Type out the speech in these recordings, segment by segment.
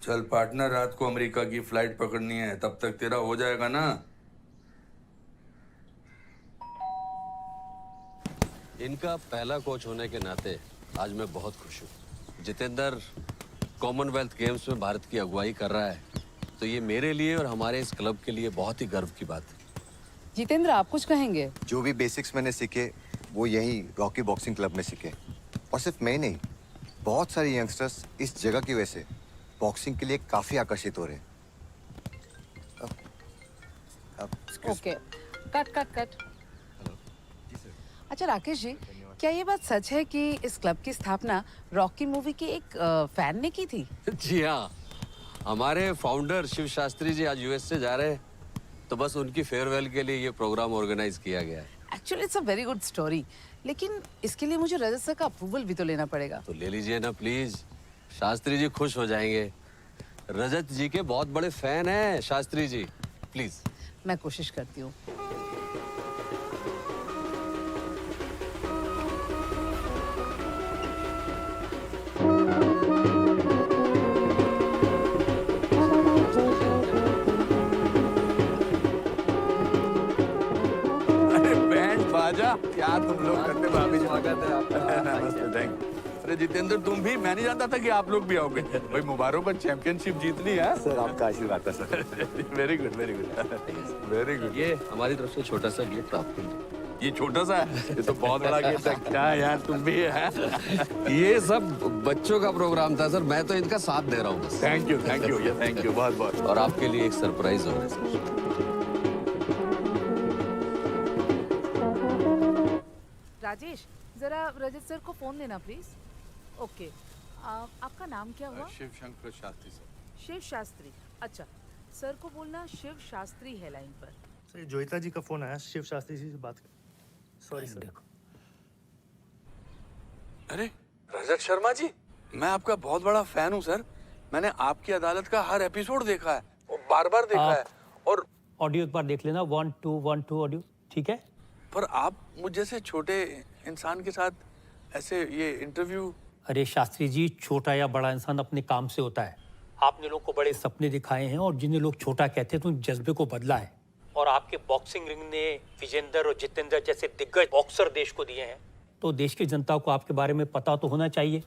चल पार्टनर, रात को अमेरिका की फ्लाइट पकड़नी है, तब तक तेरा हो जाएगा ना। इनका पहला कोच होने के नाते आज मैं बहुत खुश हूँ। जितेंद्र कॉमनवेल्थ गेम्स में भारत की अगुवाई कर रहा है, तो ये मेरे लिए और हमारे इस क्लब के लिए बहुत ही गर्व की बात है। जितेंद्र, आप कुछ कहेंगे? जो भी बेसिक्स मैंने सीखे वो यही रॉकी बॉक्सिंग क्लब में सीखे, और सिर्फ मैं नहीं, बहुत सारे यंगस्टर्स इस जगह की वजह से बॉक्सिंग के लिए काफी आकर्षित हो रहे हैं। Okay, cut. अच्छा राकेश जी, क्या ये बात सच है कि इस क्लब की स्थापना रॉकी मूवी की एक फैन ने की थी? जी हाँ, हमारे फाउंडर शिव शास्त्री जी आज यूएस से जा रहे हैं, तो बस उनकी फेयरवेल के लिए ये प्रोग्राम ऑर्गेनाइज किया गया है। Actually it's a very good story, लेकिन इसके लिए मुझे रजत सर का अप्रूवल भी तो लेना पड़ेगा। तो ले लीजिए ना प्लीज, शास्त्री जी खुश हो जाएंगे। रजत जी के बहुत बड़े फैन हैं शास्त्री जी, प्लीज। मैं कोशिश करती हूँ। अरे बैंड बाजा, क्या तुम लोग करते भाभी जी। स्वागत है आपका। नमस्ते, थैंक यू। अरे जितेंद्र, तुम भी? मैं नहीं जानता था कि आप लोग भी आओगे। भाई मुबारक हो, चैंपियनशिप जीत ली है। सर आपका आशीर्वाद था sir. Very good, very good, very good. ये हमारी तरफ से छोटा सा गिफ्ट आपके लिए। ये छोटा सा है, ये तो बहुत बड़ा गिफ्ट है। क्या यार, तुम भी है। ये सब बच्चों का प्रोग्राम था सर, मैं तो इनका साथ दे रहा हूँ बस। थैंक यू, ये थैंक यू बहुत बहुत। और आपके लिए एक सरप्राइज हो रहा है सर। राजेश, जरा रजत सर को फोन देना प्लीज। ओके, आपका नाम क्या हुआ? शिव शंकर शास्त्री सर। शिव शास्त्री। अच्छा, सर को बोलना शिव शास्त्री है लाइन पर। सर जोईता जी का फोन आया, शिव शास्त्री जी से बात कर। Sorry sir. अरे रजत शर्मा जी, मैं आपका बहुत बड़ा फैन हूँ सर। मैंने आपकी अदालत का हर एपिसोड देखा है और बार-बार देखा है। और ऑडियो एक बार देख लेना, 1 2 1 2 ऑडियो, ठीक है? पर आप मुझ जैसे छोटे इंसान के साथ ऐसे ये इंटरव्यू। अरे शास्त्री जी, छोटा या बड़ा इंसान अपने काम से होता है। आपने लोग को बड़े सपने दिखाए हैं और जिन्हें लोग छोटा कहते हैं तो उन जज्बे को बदला है। और आपके बॉक्सिंग रिंग ने विजेंद्र और जितेंद्र जैसे दिग्गज बॉक्सर देश को दिए हैं, तो देश की जनता को आपके बारे में पता तो होना चाहिए।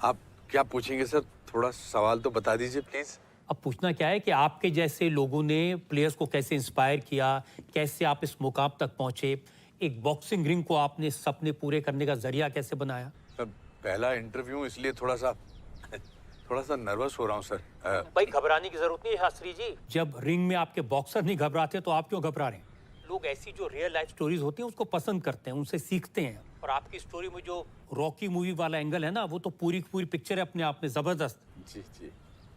आप क्या पूछेंगे सर? थोड़ा सवाल तो बता दीजिए प्लीज। अब पूछना क्या है कि आपके जैसे लोगों ने प्लेयर्स को कैसे इंस्पायर किया, कैसे आप इस मुकाम तक पहुंचे, एक बॉक्सिंग रिंग को आपने सपने पूरे करने का जरिया कैसे बनाया। सर पहला इंटरव्यू, इसलिए थोड़ा सा नर्वस हो रहा हूँ सर। भाई घबराने की जरूरत नहीं है शास्त्री जी। जब रिंग में आपके बॉक्सर नहीं घबराते तो आप क्यों घबरा रहे हैं? लोग ऐसी जो रियल लाइफ स्टोरीज होती हैं उसको पसंद करते हैं, उनसे सीखते हैं। और आपकी स्टोरी में जो रॉकी मूवी वाला एंगल है ना, वो तो पूरी की पूरी पिक्चर है अपने आप में, जबरदस्त। जी जी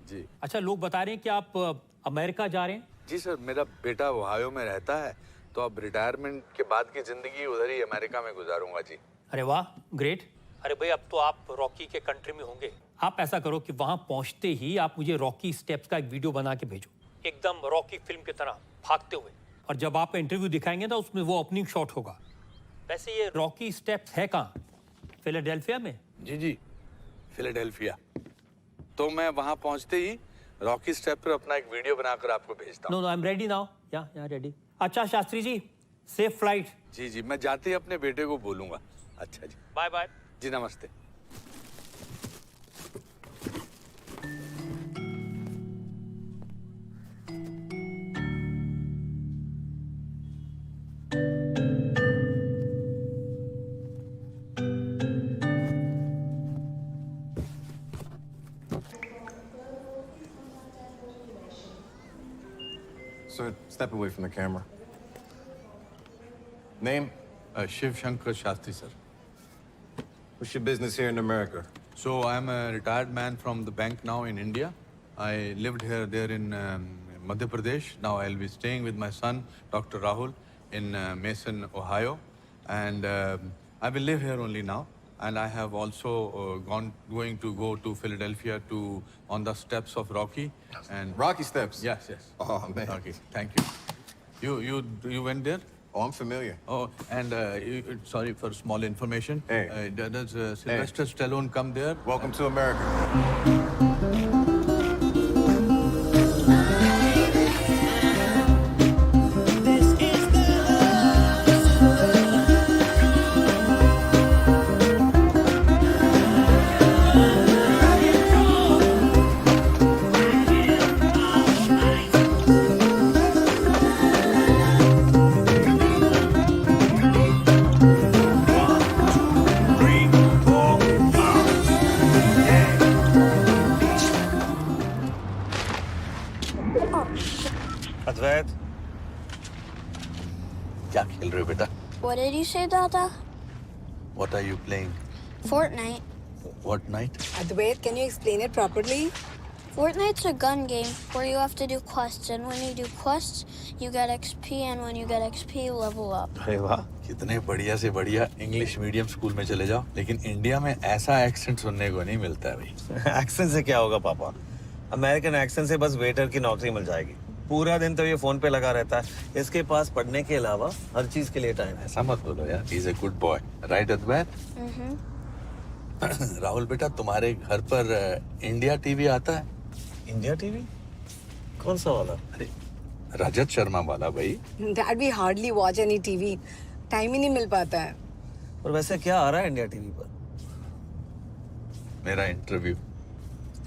जी। अच्छा, लोग बता रहे हैं कि आप अमेरिका जा रहे हैं। जी सर, मेरा बेटा ओहायो में रहता है, तो अब रिटायरमेंट के बाद की जिंदगी उधर ही अमेरिका में गुजारूंगा जी। अरे वाह, ग्रेट। अरे भाई, अब तो आप रॉकी के कंट्री में होंगे। आप ऐसा करो कि वहां पहुंचते ही आप मुझे रॉकी स्टेप्स का एक वीडियो बना के भेजो, एकदम रॉकी फिल्म की तरह भागते हुए। और जब आप इंटरव्यू दिखाएंगे ना, उसमें वो ओपनिंग शॉट होगा। वैसे ये रॉकी स्टेप्स है कहाँ? फिलाडेल्फिया में? जी जी, फिलाडेल्फिया। तो मैं वहां पहुंचते ही रॉकी स्टेप पर अपना एक वीडियो बनाकर आपको भेजता हूँ। No, I am ready now. या रेडी। अच्छा शास्त्री जी, सेफ फ्लाइट। जी जी, मैं जाते ही अपने बेटे को बोलूंगा। अच्छा जी, बाय बाय। जी नमस्ते। Sir, step away from the camera. Name? Shiv Shankar Shastri sir. What's your business here in America? So I'm a retired man from the bank now in India. I lived there in Madhya Pradesh. Now I'll be staying with my son, Dr. Rahul, in Mason, Ohio. And I will live here only now. And I have also going to go to Philadelphia on the steps of Rocky. And Rocky Steps? yes. Oh, man. Rocky, thank you. You went there? Oh, I'm familiar. Oh, and sorry for small information. Hey. Does Sylvester Stallone come there? Welcome to America. What did you say, Dada? What are you playing? Fortnite. What night? Advait, can you explain it properly? Fortnite's a gun game where you have to do quests, and when you do quests, you get XP, and when you get XP, you level up. अरे वाह, कितने बढ़िया से बढ़िया English medium school में चले जाओ, लेकिन इंडिया में ऐसा एक्सेंट सुनने को नहीं मिलता है भाई। एक्सेंट से क्या होगा पापा? अमेरिकन एक्सेंट से बस वेटर की नौकरी मिल जाएगी। पूरा दिन तो ये फोन पे लगा रहता है। इसके पास पढ़ने के अलावा हर चीज के लिए टाइम है। ऐसा मत बोलो यार, he is a good boy, right Advait? Rahul बेटा, तुम्हारे घर पर इंडिया टीवी आता है? India TV? कौन सा वाला? अरे रजत शर्मा वाला भाई। Dad, we hardly watch any TV. Time ही नहीं मिल पाता है। और वैसे क्या आ रहा है इंडिया टीवी पर? मेरा इंटरव्यू।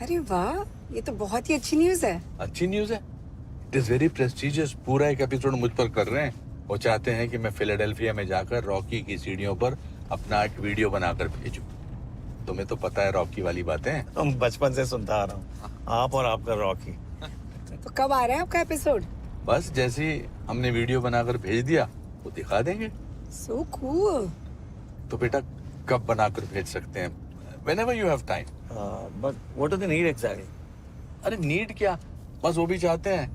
अरे वाह, ये तो बहुत ही अच्छी न्यूज़ है। अच्छी न्यूज़ है। It is very prestigious. पूरा एक एपिसोड मुझ पर कर रहे हैं। वो चाहते हैं कि मैं फिलाडेल्फिया में जाकर रॉकी की सीढ़ियों पर अपना एक वीडियो बनाकर भेजूं। तुम्हें तो पता है रॉकी वाली बातें। हम बचपन से सुनता आ रहा हूँ, आप और आपका रॉकी। तो कब आ रहा है आपका एपिसोड? बस जैसे ही हमने वीडियो बनाकर भेज दिया वो दिखा देंगे। So cool. तो बेटा कब बनाकर भेज सकते हैं? Whenever you have time. But what do they need exactly? अरे नीड क्या, बस वो भी चाहते हैं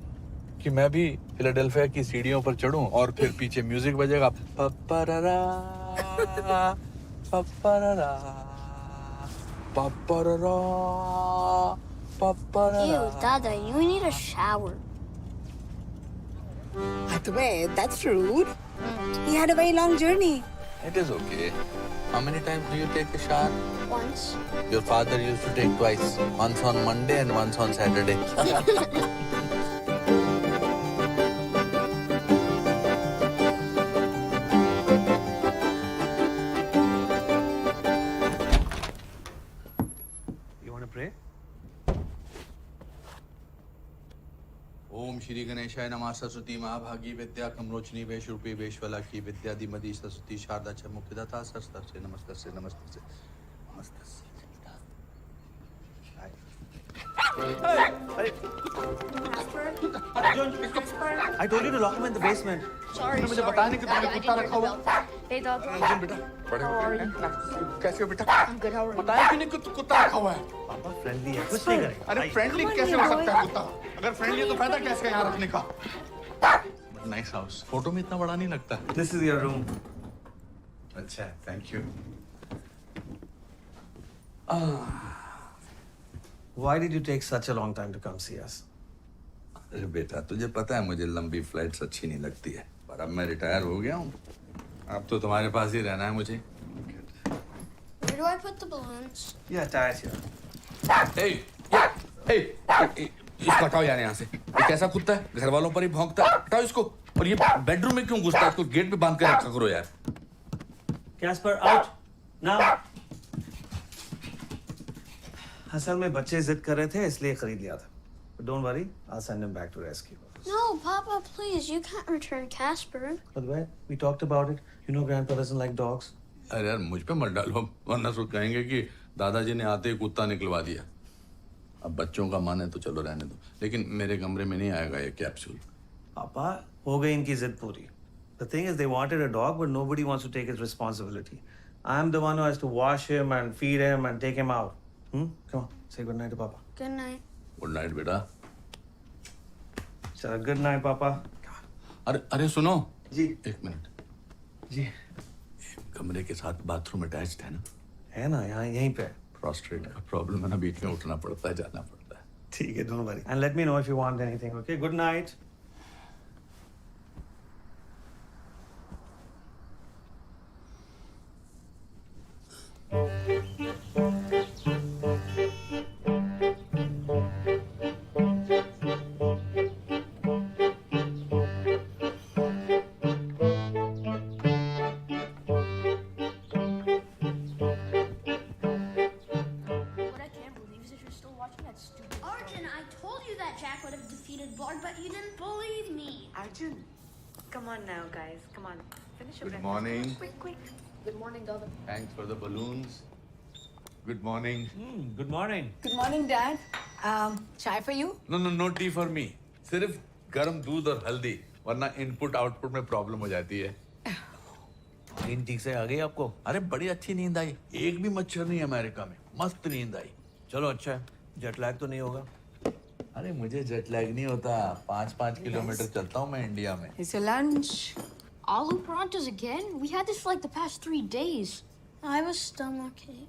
कि मैं भी फिलाडेल्फिया की सीढ़ियों पर चढ़ूं और फिर पीछे म्यूजिक बजेगा, पप्पररा पप्पररा पप्पररा पप्पररा। Ew, Dada, you need a shower. Advait, that's rude. He had a very long journey. It is okay. How many times do you take a shower? Once. Your father used to take twice, once on Monday and once on Saturday. You want to pray? ओम श्री गणेशाय नमः। सरस्वती महाभागी विद्या कमलोचनी वेश रूपी वेशवला की विद्या दिमदी सरस्वती शारदा च मुख्यदाता सरस्वती नमस्ते से नमस्ते से नमस्ते से। I told you to lock him in the basement. Sorry, मुझे बताया नहीं कि तुमने कुत्ता रखा हुआ। Hey, Dada. अर्जुन बेटा, बड़े How are you? कैसे हो बेटा? I'm good. How are you? बताया कि नहीं कि कुत्ता रखा हुआ है? पापा फ्रेंडली है, कुछ नहीं करेगा। अरे फ्रेंडली कैसे हो सकता है कुत्ता? अगर फ्रेंडली है तो फायदा कैसे है यहाँ रखने का? Nice house. फोटो में इतना बड़ा नहीं लगता। This is your room. अच्छा, thank you. Why did you take such a long time to come see us? अरे बेटा, तुझे पता है मुझे लंबी फ्लाइट्स अच्छी नहीं लगती है, पर अब मैं रिटायर हो गया हूँ। अब तो तुम्हारे पास ही रहना है मुझे। Where do I put the balloons? Yeah, attach here. इसको हटाओ यार यहाँ से। ये कैसा कुत्ता है, घर वालों पर ही भौंकता है। हटाओ इसको। और ये बेडरूम में क्यों घुसता है? इसको गेट पे बांध कर रखा करो यार। Casper, out now. असल में बच्चे जिद कर रहे थे इसलिए खरीद लिया था। But don't worry, I'll send him back to rescue. No, Papa, please. You can't return Casper. By the way, we talked about it. You know Grandpa doesn't like dogs. अरे यार मुझ पे मत डालो, वरना सब कहेंगे कि दादाजी ने आते ही कुत्ता निकलवा दिया। अब बच्चों का मन है तो चलो रहने दो, लेकिन मेरे कमरे में नहीं आएगा ये कैप्सूल। पापा, हो गई इनकी जिद पूरी। The thing is, they wanted a dog, but nobody wants to take his responsibility. I'm the one who has to wash him and feed him and take him out. Come on, say good night to Papa. Good night. Good night बेटा। चलो, good night, Papa. अरे अरे सुनो जी एक minute. जी कमरे के साथ bathroom attached है ना? है ना, यहाँ यहीं पे। प्रोस्टेट का प्रॉब्लम है ना, बीच में उठना पड़ता है, जाना पड़ता है। ठीक है, don't worry. And let me know if you want anything. Okay, good night. What I can't believe is that you're still watching that stupid. Arjun, I told you that Jack would have defeated Bard, but you didn't believe me. Arjun, come on now, guys. Come on. Finish your Good breakfast. morning. Quick, quick. Good morning, Dada. Thanks for the balloons. Good morning. Good morning. Good morning, Dad. Chai for you? No no no tea for me. सिर्फ गर्म दूध और हल्दी, वरना input output में problem हो जाती है। नींद ठीक से आ गई आपको? अरे बड़ी अच्छी नींद आई, एक भी मच्छर नहीं अमेरिका में, मस्त नींद आई। चलो अच्छा है, जेट लैग तो नहीं होगा। अरे मुझे जेट लैग नहीं होता, 5-5 किलोमीटर चलता हूँ मैं इंडिया में। It's your lunch. Aloo paranthas again? We had this for like the past 3 days. I have a stomachache.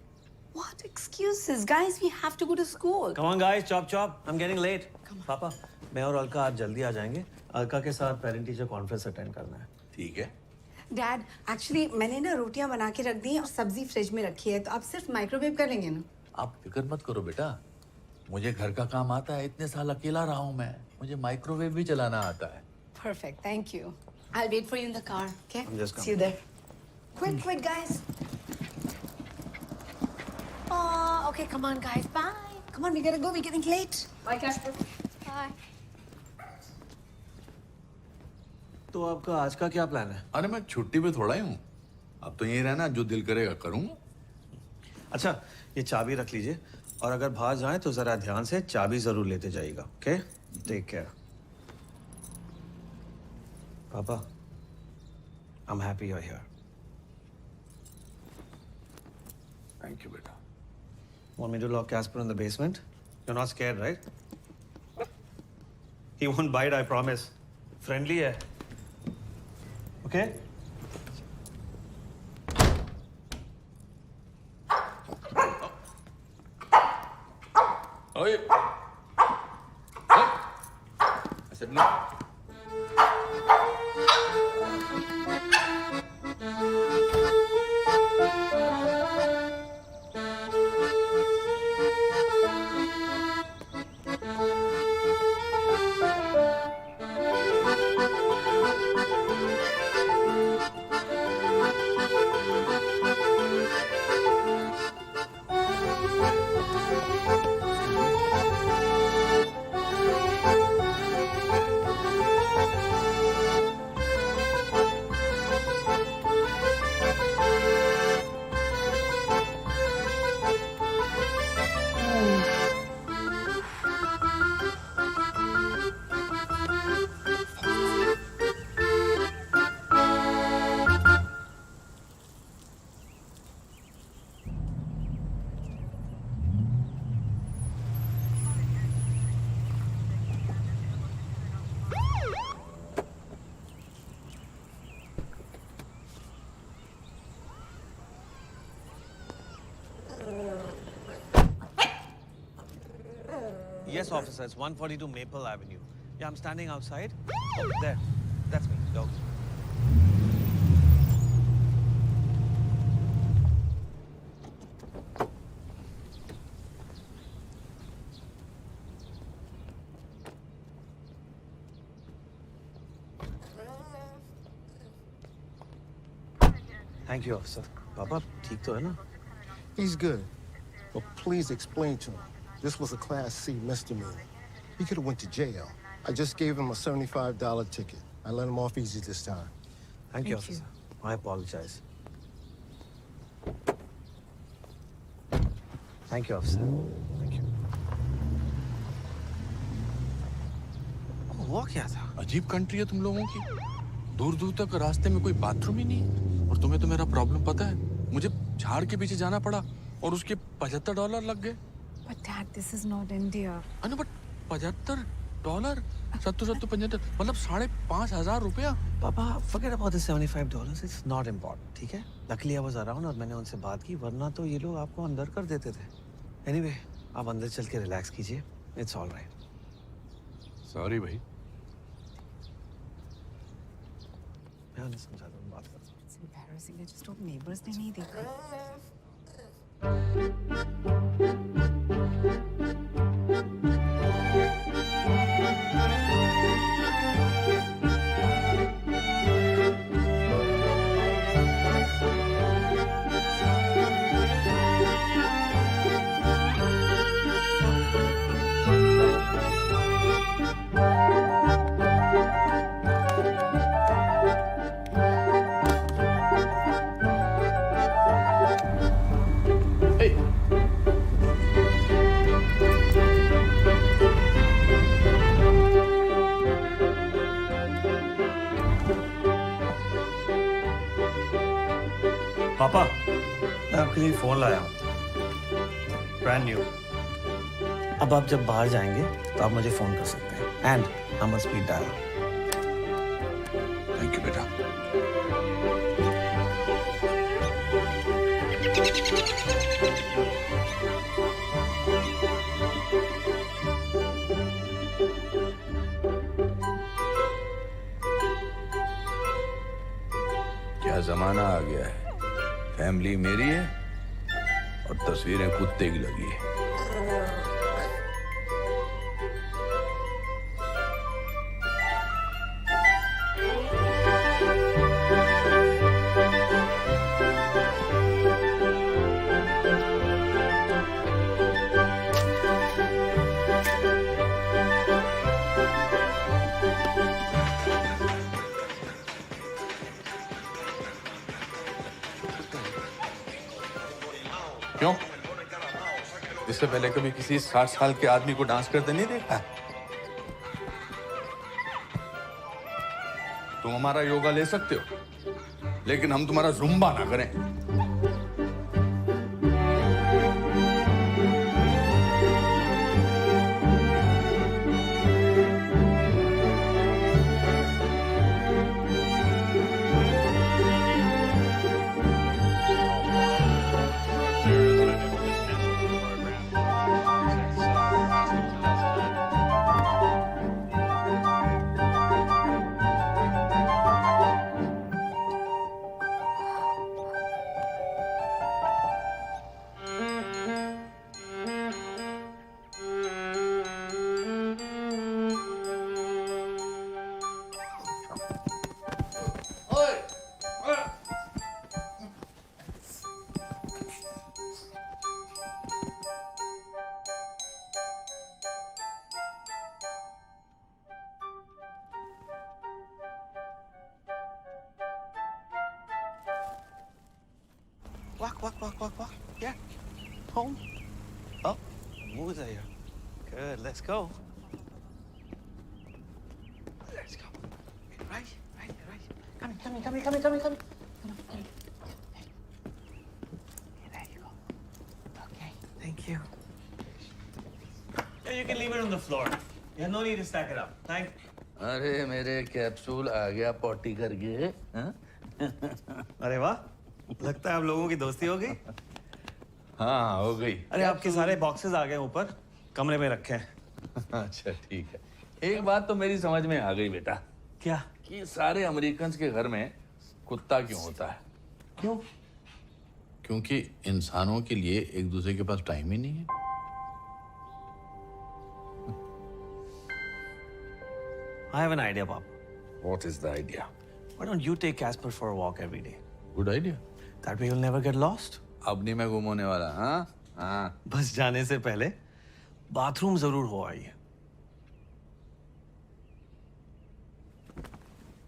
What excuses? Guys, we have to go to school. Come on guys, chop chop. I'm getting late. पापा, मैं और अलका आज जल्दी आ जाएंगे। अलका के साथ parent teacher conference attend करना है। ठीक है। डैड, एक्चुअली मैंने ना रोटियां बना के रख दी हैं और सब्जी फ्रिज में रखी है, तो आप सिर्फ माइक्रोवेव करेंगे ना? आप फिक्र मत करो बेटा, मुझे घर का काम आता है, इतने साल अकेला रहा हूँ मैं, मुझे माइक्रोवेव भी चलाना आता है। Perfect, thank you. I'll wait for you in the car, okay? I'm just See you there. Quick, quick, guys. Oh, okay, come on, guys. Bye. Come on, we gotta go. We're getting late. Bye, Casper. Bye. तो आपका आज का क्या plan है? अरे मैं छुट्टी पे थोड़ा ही हूँ, अब तो यहीं रहना, जो दिल करेगा करूँगा। अच्छा, ये चाबी रख लीजिए और अगर बाहर जाएं तो जरा ध्यान से चाबी जरूर लेते जाइएगा, ओके? Take care. पापा, I'm happy you're here. Thank you बेटा। Want me to lock Casper in the basement? You're not scared, right? He won't bite, I promise. Friendly है. Okay? ओए, I said no. Yes, officer. It's 142 Maple Avenue. Yeah, I'm standing outside. Oh, there. That's me, dog. Thank you, officer. Papa, ठीक तो है ना? He's good. But please explain to him. This was a Class C misdemeanor. He could have went to jail. I just gave him a $75 ticket. I let him off easy this time. Thank you, officer. I apologize. Thank you, officer. Thank you. हुआ क्या था? अजीब country है तुम लोगों की, दूर दूर तक रास्ते में कोई बाथरूम ही नहीं। और तुम्हें तो मेरा प्रॉब्लम पता है, मुझे झाड़ के पीछे जाना पड़ा और उसके $75 लग गए। But Dad, this is not India. अरे बट $75, 70-75, मतलब 5,500 रुपया। Papa, forget about the $75. It's not important, ठीक है? Luckily I was around और मैंने उनसे बात की, वरना तो ये लोग आपको अंदर कर देते थे। Anyway, आप अंदर चल के रिलैक्स कीजिए। It's all right. सॉरी भाई। मैं उन्हें समझा दूँ, बात करता हूँ। It's embarrassing. I just hope neighbors ने नहीं देखा. मैं आपके लिए फोन लाया हूँ, ब्रांड न्यू। अब आप जब बाहर जाएंगे तो आप मुझे फोन कर सकते हैं and I'm on speed dial. Thank you बेटा। क्या जमाना आ गया है। फैमिली मेरी है और तस्वीरें कुत्ते की लगी है। क्यों? इससे पहले कभी किसी 60 साल के आदमी को डांस करते नहीं देखा? तुम हमारा योगा ले सकते हो, लेकिन हम तुम्हारा जुम्बा ना करें। Walk. Yeah. Home. Oh, moves are here. Good. Let's go. Let's go. Right. Come. There you go. Okay. Thank you. Yeah, you can leave it on the floor. Yeah, no need to stack it up. Thank you. अरे मेरे capsule आ गया potty करके। हाँ? अरे वाह, लगता है आप लोगों की दोस्ती हो गई। हाँ हो गई। अरे आपके सारे बॉक्सेस आ गए ऊपर, कमरे में रखे हैं। अच्छा ठीक है। एक बात तो मेरी समझ में आ गई बेटा। क्या? कि सारे अमेरिकन्स के घर में कुत्ता क्यों होता है? क्यों? क्योंकि इंसानों के लिए एक दूसरे के पास टाइम ही नहीं है। I have an idea, Bob. What is the idea? Why don't you take Casper for a walk every day? Good idea. That way you'll never get lost. अब नहीं मैं गुम होने वाला। हाँ। बस जाने से पहले बाथरूम जरूर हो आइए।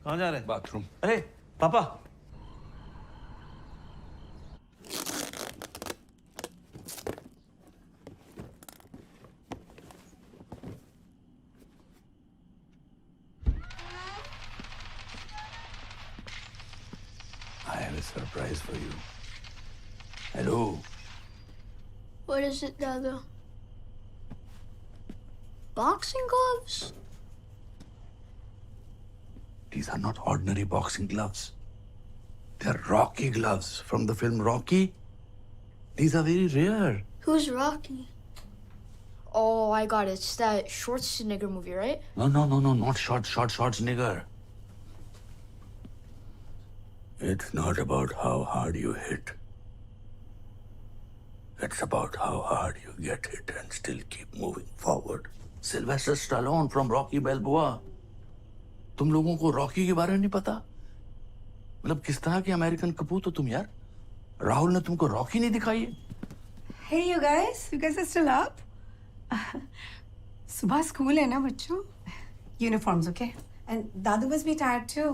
कहाँ जा रहे? बाथरूम। अरे पापा। I have a surprise for you. Hello. What is it, Dada? Boxing gloves? These are not ordinary boxing gloves. They're Rocky gloves from the film Rocky. These are very rare. Who's Rocky? Oh, I got it. It's that Schwarzenegger movie, right? No, not shorts, nigger. It's not about how hard you hit. It's about how hard you get hit and still keep moving forward. Sylvester Stallone from Rocky Balboa. तुम लोगों को Rocky के बारे में नहीं पता? मतलब किस तरह के अमेरिकन कपूत हो तुम यार? राहुल ने तुमको रॉकी नहीं दिखाई है? Hey you guys are still up? सुबह स्कूल है ना बच्चों? Uniforms, okay? And Dadu must be tired too.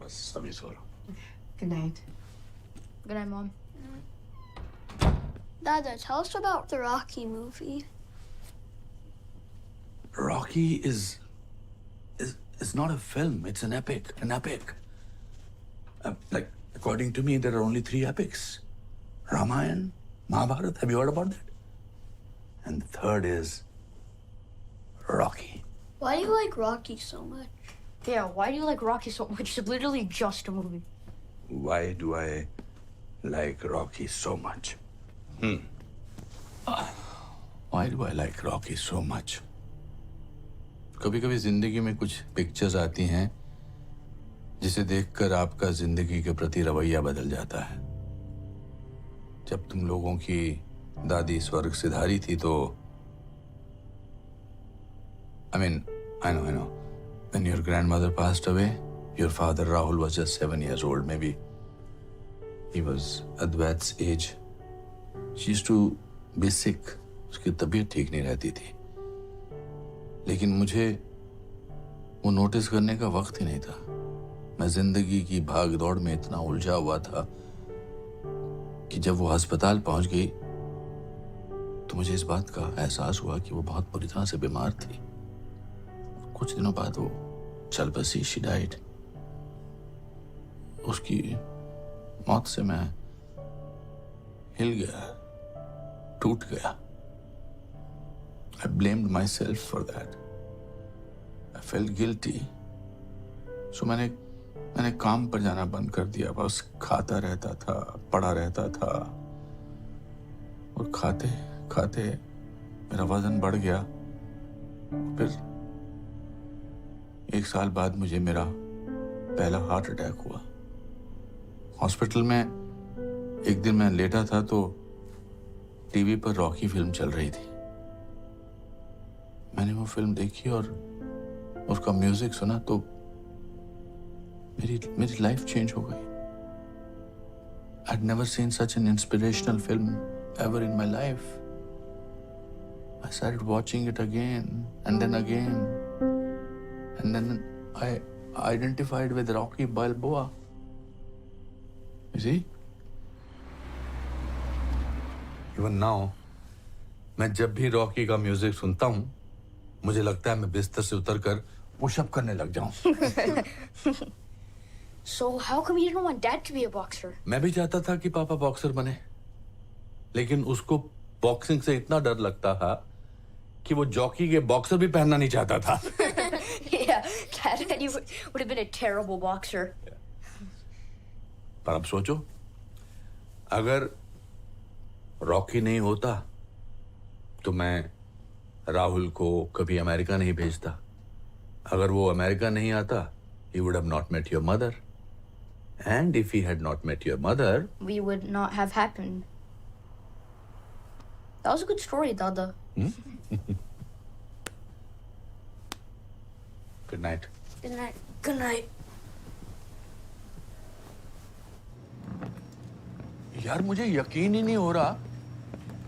बस सभी सो रहो। Good night. Good night, Mom. Dada, tell us about the Rocky movie. Rocky is not a film. It's an epic. Like, according to me, there are only 3 epics. Ramayana, Mahabharata. Have you heard about that? And the third is Rocky. Why do you like Rocky so much? Yeah, why do you like Rocky so much? It's literally just a movie. Why do I like Rocky so much? Why do I like Rocky so much? कभी कभी जिंदगी में कुछ pictures आती हैं जिसे देखकर आपका जिंदगी के प्रति रवैया बदल जाता है। जब तुम लोगों की दादी स्वर्ग सिधारी थी तो I know. When your grandmother passed away, your father Rahul was just 7 years old, maybe. He was Advait's age. She used to be sick. उसकी तबीयत ठीक नहीं रहती थी। लेकिन मुझे वो नोटिस करने का वक्त ही नहीं था। मैं जिंदगी की भाग दौड़ में इतना उलझा हुआ था कि जब वो अस्पताल पहुंच गई तो मुझे इस बात का एहसास हुआ कि वो बहुत बुरी तरह से बीमार थी। कुछ दिनों बाद वो चल बसी, शी डाइड। उसकी मौत से मैं हिल गया, टूट गया। I blamed myself for that. I felt guilty. So मैंने काम पर जाना बंद कर दिया। बस खाता रहता था, पड़ा रहता था और खाते खाते मेरा वजन बढ़ गया। फिर 1 साल बाद मुझे मेरा पहला हार्ट अटैक हुआ। हॉस्पिटल में एक दिन मैं लेटा था तो टीवी पर रॉकी फिल्म चल रही थी। मैंने वो फिल्म देखी और उसका म्यूजिक सुना तो मेरी लाइफ चेंज हो गई। I'd never seen such an inspirational film ever in my life. I started watching it again and then again. And then I identified with Rocky Balboa. You see? Even now, मैं जब भी Rocky का music सुनता हूँ मुझे लगता है मैं बिस्तर से उतरकर पुशअप करने लग जाऊं। So how come you didn't want Dad to be a boxer? मैं भी चाहता था कि पापा बॉक्सर बने, लेकिन उसको बॉक्सिंग से इतना डर लगता था कि वो जॉकी के बॉक्सर भी पहनना नहीं चाहता था। Yeah, Dad said you would have been a terrible boxer. पर अब सोचो, अगर रॉकी नहीं होता तो मैं राहुल को कभी अमेरिका नहीं भेजता। अगर वो अमेरिका नहीं आता, he would have not met your mother. And if he had not met your mother, We would not have happened. That was a good story, Dada. good night. Good night. Good night. यार मुझे यकीन ही नहीं हो रहा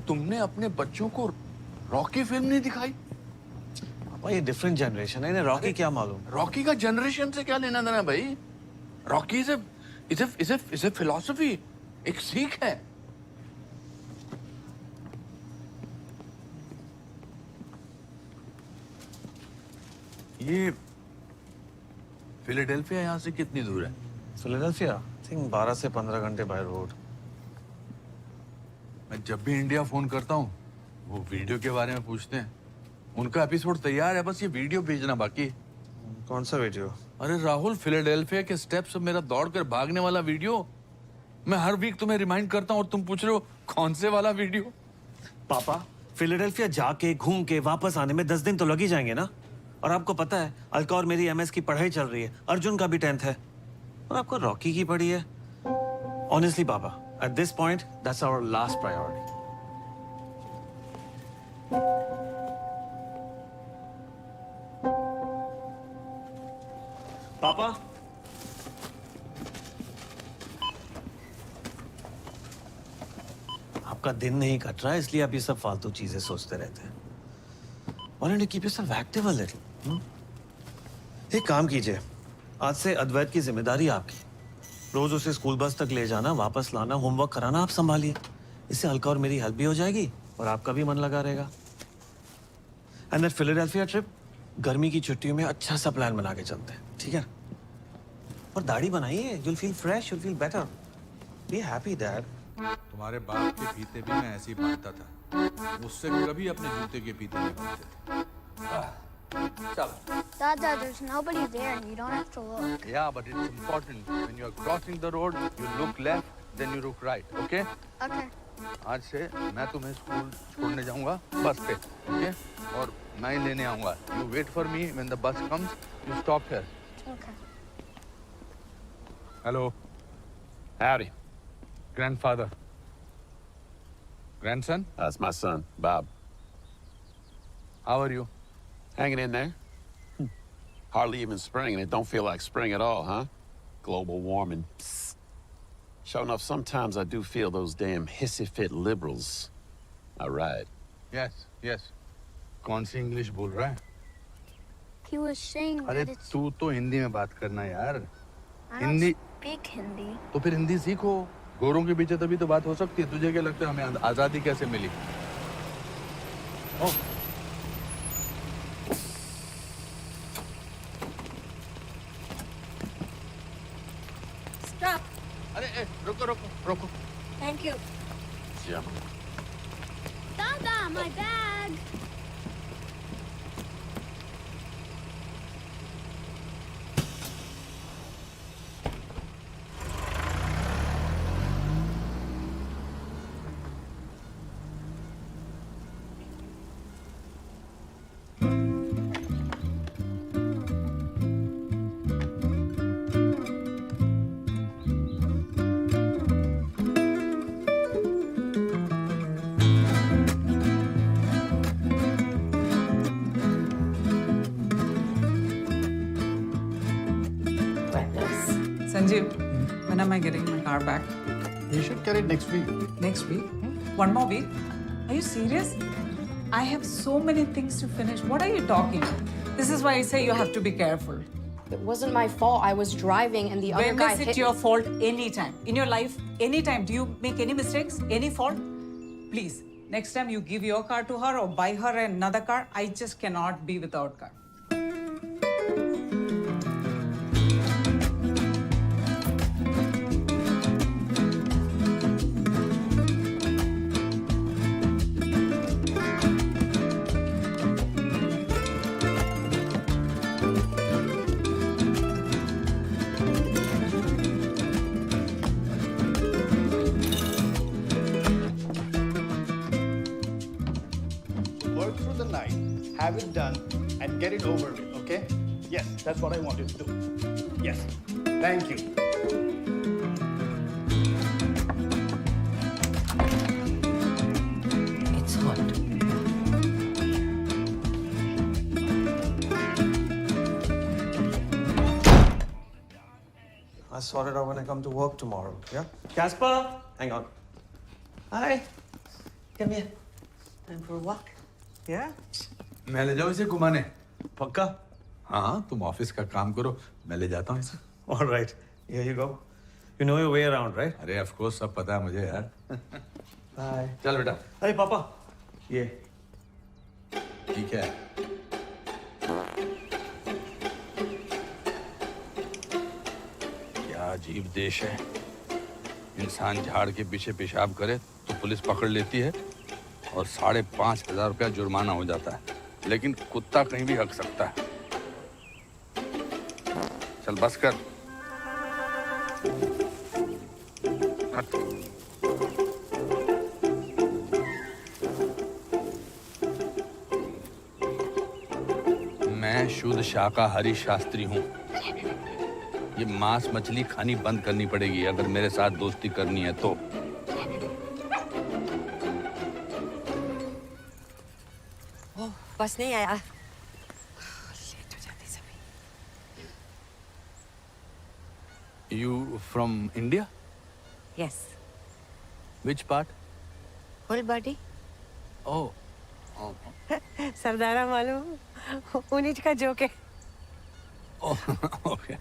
तुमने अपने बच्चों को रॉकी फिल्म नहीं दिखाई। पापा ये डिफरेंट जनरेशन है, इन्हें रॉकी क्या मालूम। रॉकी का जनरेशन से क्या लेना देना भाई। रॉकी इज ए फिलॉसफी, एक सीख है। ये फिलाडेल्फिया यहाँ से कितनी दूर है? फिलाडेल्फिया आई थिंक 12 से 15 घंटे बाय रोड। मैं जब भी इंडिया फोन करता हूँ वो वीडियो के बारे में पूछते हैं। उनका एपिसोड तैयार है, बस ये वीडियो भेजना बाकी। कौन सा वीडियो? अरे राहुल, फिलाडेल्फिया के स्टेप्स मेरा दौड़कर भागने वाला वीडियो। मैं हर वीक तुम्हें रिमाइंड करता हूँ और तुम पूछ रहे हो कौन से वाला वीडियो। पापा फिलाडेल्फिया जाके घूम के वापस आने में 10 दिन तो लग ही जाएंगे ना। और आपको पता है अलका और मेरी एमएस की पढ़ाई चल रही है, अर्जुन का भी 10th है और आपको रॉकी की पढ़ी है। ऑनेस्टली पापा, at this point that's our last priority. पापा आपका दिन नहीं कट रहा है इसलिए आप ये सब फालतू चीजें सोचते रहते हैं। Why don't you keep yourself active a little? एक काम कीजिए, आज से अद्वैत की जिम्मेदारी आपकी। रोज उसे स्कूल बस तक ले जाना, वापस लाना, होमवर्क कराना आप संभालिए। इससे अलका और मेरी हेल्प भी हो जाएगी और आपका भी मन लगा रहेगा। एंड दैट फिलाडेल्फिया ट्रिप गर्मी की छुट्टियों में अच्छा सा प्लान बना के चलते हैं, ठीक है? और दाढ़ी बनाइए, you'll feel fresh, you'll feel better. Be happy, Dad. तुम्हारे बाप के फीते भी मैं ऐसे ही बांधता था, मुझसे कभी अपने जूते के फीते नहीं बांधते थे। चल। Dada, there's nobody there and you don't have to look. Yeah, but it's important. When you are crossing the road, you look left, then you look right. Okay? Okay. आज से मैं तुम्हें स्कूल छोड़ने जाऊंगा बस पे, ओके? और मैं ही लेने आऊंगा. You wait for me when the bus comes. You stop here. Okay. Hello. Howdy. Grandfather. Grandson? That's my son, Bob. How are you? Hanging in there. Hardly even spring, and it don't feel like spring at all, huh? Global warming. Psst. Sure enough, sometimes I do feel those damn hissy-fit liberals. All right. Yes, yes. कौन सी English बोल रहा है? He was saying अरे that it's... तू तो हिंदी में बात करना यार. I don't Hindi speak Hindi. तो फिर हिंदी सीखो. गोरों के पीछे तभी तो बात हो सकती है. तुझे क्या लगता है हमें आजादी कैसे मिली? ओह. Stop. अरे रुको रुको रुको. Thank you. Yeah. Dada, my bag. Sanjeev, when am I getting my car back? You should get it next week. Next week? One more week? Are you serious? I have so many things to finish. What are you talking? This is why I say you have to be careful. It wasn't my fault. I was driving and the other When guy is hit it your me. fault? Anytime. In your life, anytime. Do you make any mistakes? Any fault? Please, next time you give your car to her or buy her another car, I just cannot be without car. Work through the night, have it done, and get it over with, okay? Yes, that's what I wanted to do. Yes. Thank you. It's hot. I'll sort it out when I come to work tomorrow, yeah? Casper, hang on. Hi. Come here. Time for a walk. Yeah? मैं ले जाऊँ इसे घुमाने. Pakka? हाँ, तुम office का काम करो. मैं ले जाता हूँ इसे. All right. Here you go. You know your way around, right? अरे of course सब पता है मुझे यार. Bye. चल बेटा. Hey, Papa. Yeah. ठीक है. क्या अजीब देश है. इंसान झाड़ के पीछे पेशाब करे तो पुलिस पकड़ लेती है और 5,500 रुपया जुर्माना हो जाता है. लेकिन कुत्ता कहीं भी हक सकता है. चल बस कर. हट. मैं शुद्ध शाकाहारी शास्त्री हूँ. ये मांस मछली खानी बंद करनी पड़ेगी अगर मेरे साथ दोस्ती करनी है तो. बस नहीं आया. You from India? Yes. Which part? Whole body. Oh. Oh. सरदारा मालूम उन्हीं का जोक है. Oh. Okay.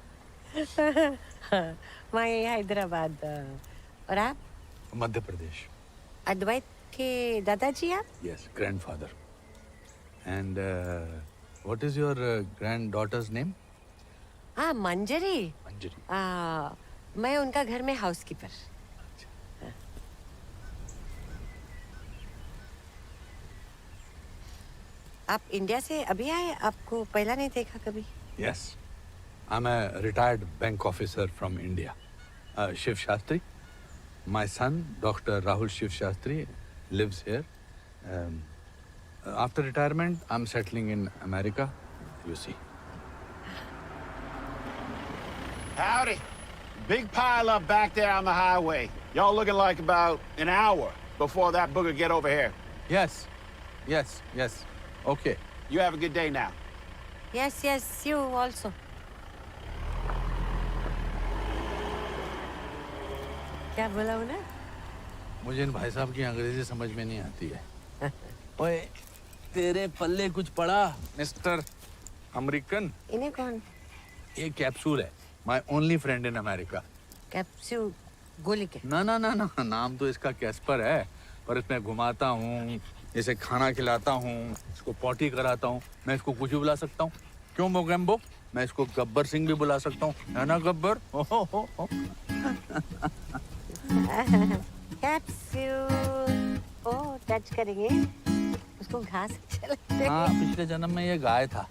मैं हैदराबाद. और आप? मध्य प्रदेश. अद्वैत के दादाजी आप? Yes, grandfather. And what is your granddaughter's name? हाँ मंजरी. Manjari. मैं उनका घर में हाउसकीपर. आप इंडिया से अभी आए? आपको पहला नहीं देखा कभी? Yes. I'm a retired bank officer from India. Shiv Shastri. My son, Dr. Rahul Shiv Shastri, lives here. After retirement, I'm settling in America, you see. Howdy. Big pile up back there on the highway. Y'all looking like about an hour before that booger get over here. Yes. Yes, yes. Okay. You have a good day now. Yes, yes, you also. क्या बोला उन्हें? मुझे इन भाई साहब की अंग्रेजी समझ में नहीं आती है। ओए तेरे पल्ले कुछ पड़ा मिस्टर अमेरिकन? इन्हें कौन? ये कैप्सूल है। My only friend in America. Capsule गोली के? ना ना ना ना, नाम तो इसका कैस्पर है, पर इसमें घुमाता हूँ, इसे खाना खिलाता हूँ, इसको पॉटी कराता हूँ, मैं इसको कुछ भी बुला सकता हूँ। क्यों मोगेम्बो? मैं इसको गब्बर सिंह भी बुला सकता हूँ, है ना गब्बर? हो। कैप्सूल, ओ टच करेंगे, उसको घास अच्छे लगते हैं। हाँ, पिछले जन्म में ये गाय था।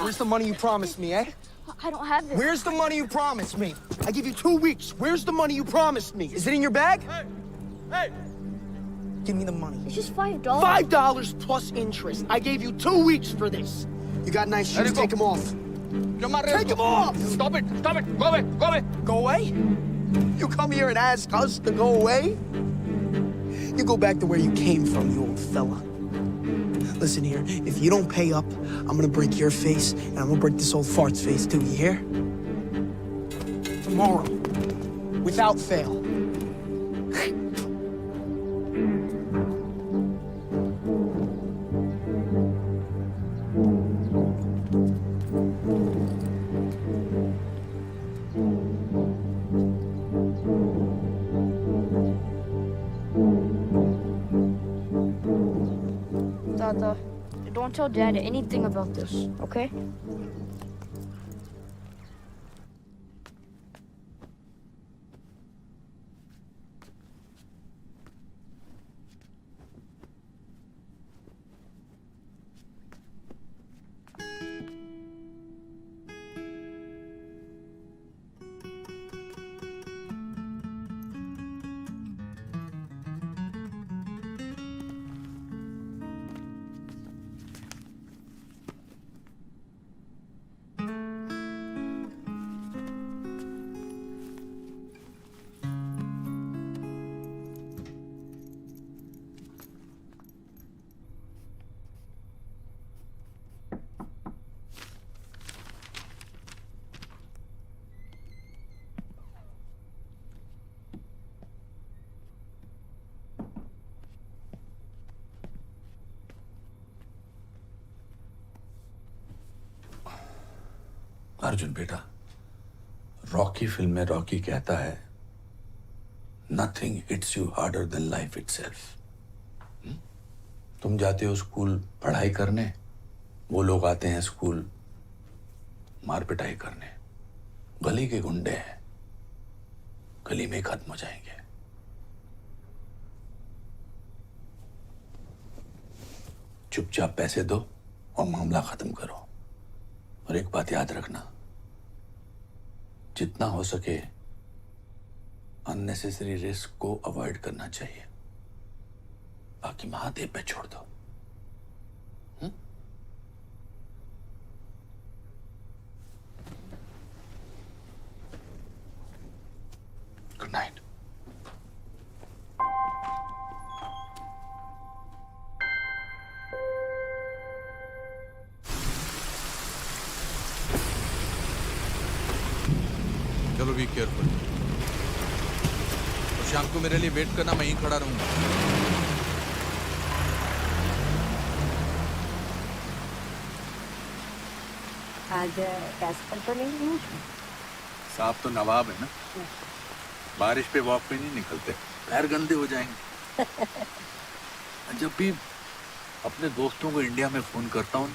Where's the money you promised me, eh? I don't have this. Where's the money you promised me? I give you 2 weeks. Where's the money you promised me? Is it in your bag? Hey! Give me the money. It's just $5. $5 plus interest. I gave you 2 weeks for this. You got nice shoes. Take them off. Take them off! Stop it! Stop it! Go away! Go away! Go away? You come here and ask us to go away? You go back to where you came from, you old fella. Listen here, if you don't pay up, I'm gonna break your face, and I'm gonna break this old fart's face too, you hear? Tomorrow, without fail. Tata, don't tell Dad anything about this, okay? Arjun बेटा, Rocky film में Rocky कहता है, nothing hits you harder than life itself. तुम जाते हो school पढ़ाई करने, वो लोग आते हैं स्कूल मार पिटाई करने। गली के गुंडे हैं, गली में ही खत्म हो जाएंगे। चुपचाप पैसे दो और मामला खत्म करो। और एक बात याद रखना, जितना हो सके अननेसेसरी रिस्क को अवॉइड करना चाहिए। बाकी महादेव पे छोड़ दो। Good night. चलो बी केयरफुल। और शाम को मेरे लिए वेट करना, मैं यहीं खड़ा रहूंगा। आज कैस्पर तो नहीं हूँ। साहब तो नवाब है ना, बारिश पे वॉक पे नहीं निकलते, पैर गंदे हो जाएंगे। जब भी अपने दोस्तों को इंडिया में फोन करता हूँ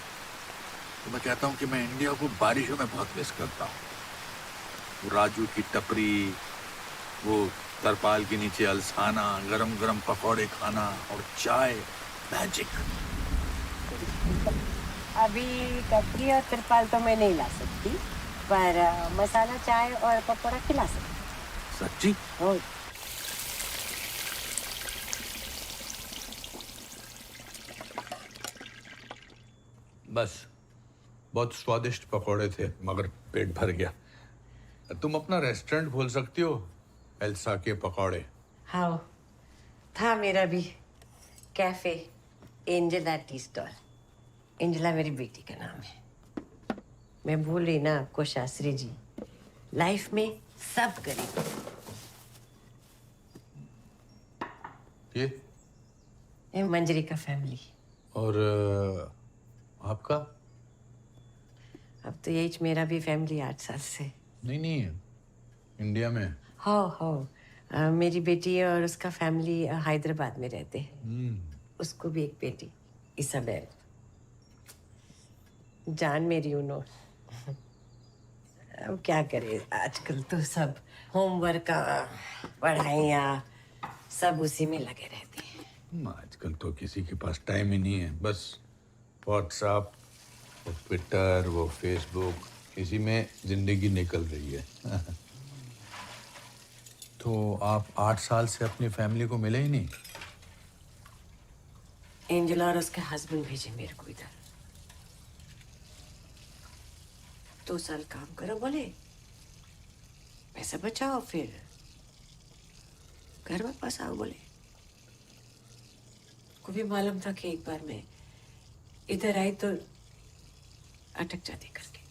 तो मैं कहता हूँ कि मैं इंडिया को बारिशों में बहुत मिस करता हूँ। वो राजू की टपरी, वो तरपाल के नीचे अलसाना, गरम गरम पकौड़े खाना और चाय, मैजिक। अभी टपरी और तिरपाल तो मैं नहीं ला सकती, पर मसाला चाय और पकौड़ा खिला सकती। सच्ची? बस बहुत स्वादिष्ट पकौड़े थे, मगर पेट भर गया। तुम अपना रेस्टोरेंट खोल सकती हो, एल्सा के पकौड़े। हाँ, था मेरा भी cafe, Angela tea stall. Angela मेरी बेटी का नाम है। मैं भूल रही ना आपको शास्त्री जी, लाइफ में सब गरीब। ये मंजरी का फैमिली। और आपका? अब तो यही मेरा भी फैमिली 8 साल से। नहीं, इंडिया में। हाँ, मेरी बेटी और उसका फैमिली हैदराबाद में रहते हैं। उसको भी एक बेटी इसाबेल। जान मेरी उन्हों। अब क्या करे, आजकल तो सब होमवर्क, पढ़ाइयाँ सब उसी में लगे रहते हैं। आजकल तो किसी के पास टाइम ही नहीं है। बस व्हाट्सएप, वो ट्विटर, वो फेसबुक, इसी में जिंदगी निकल रही है। तो आप 8 साल से अपनी फैमिली को मिले ही नहीं? एंजेला और उसके हस्बैंड भेजे मेरे को इधर। 2 साल काम करो बोले, पैसा बचाओ, फिर घर वापस आओ बोले। को भी मालूम था कि एक बार मैं इधर आई तो अटक जाती करके।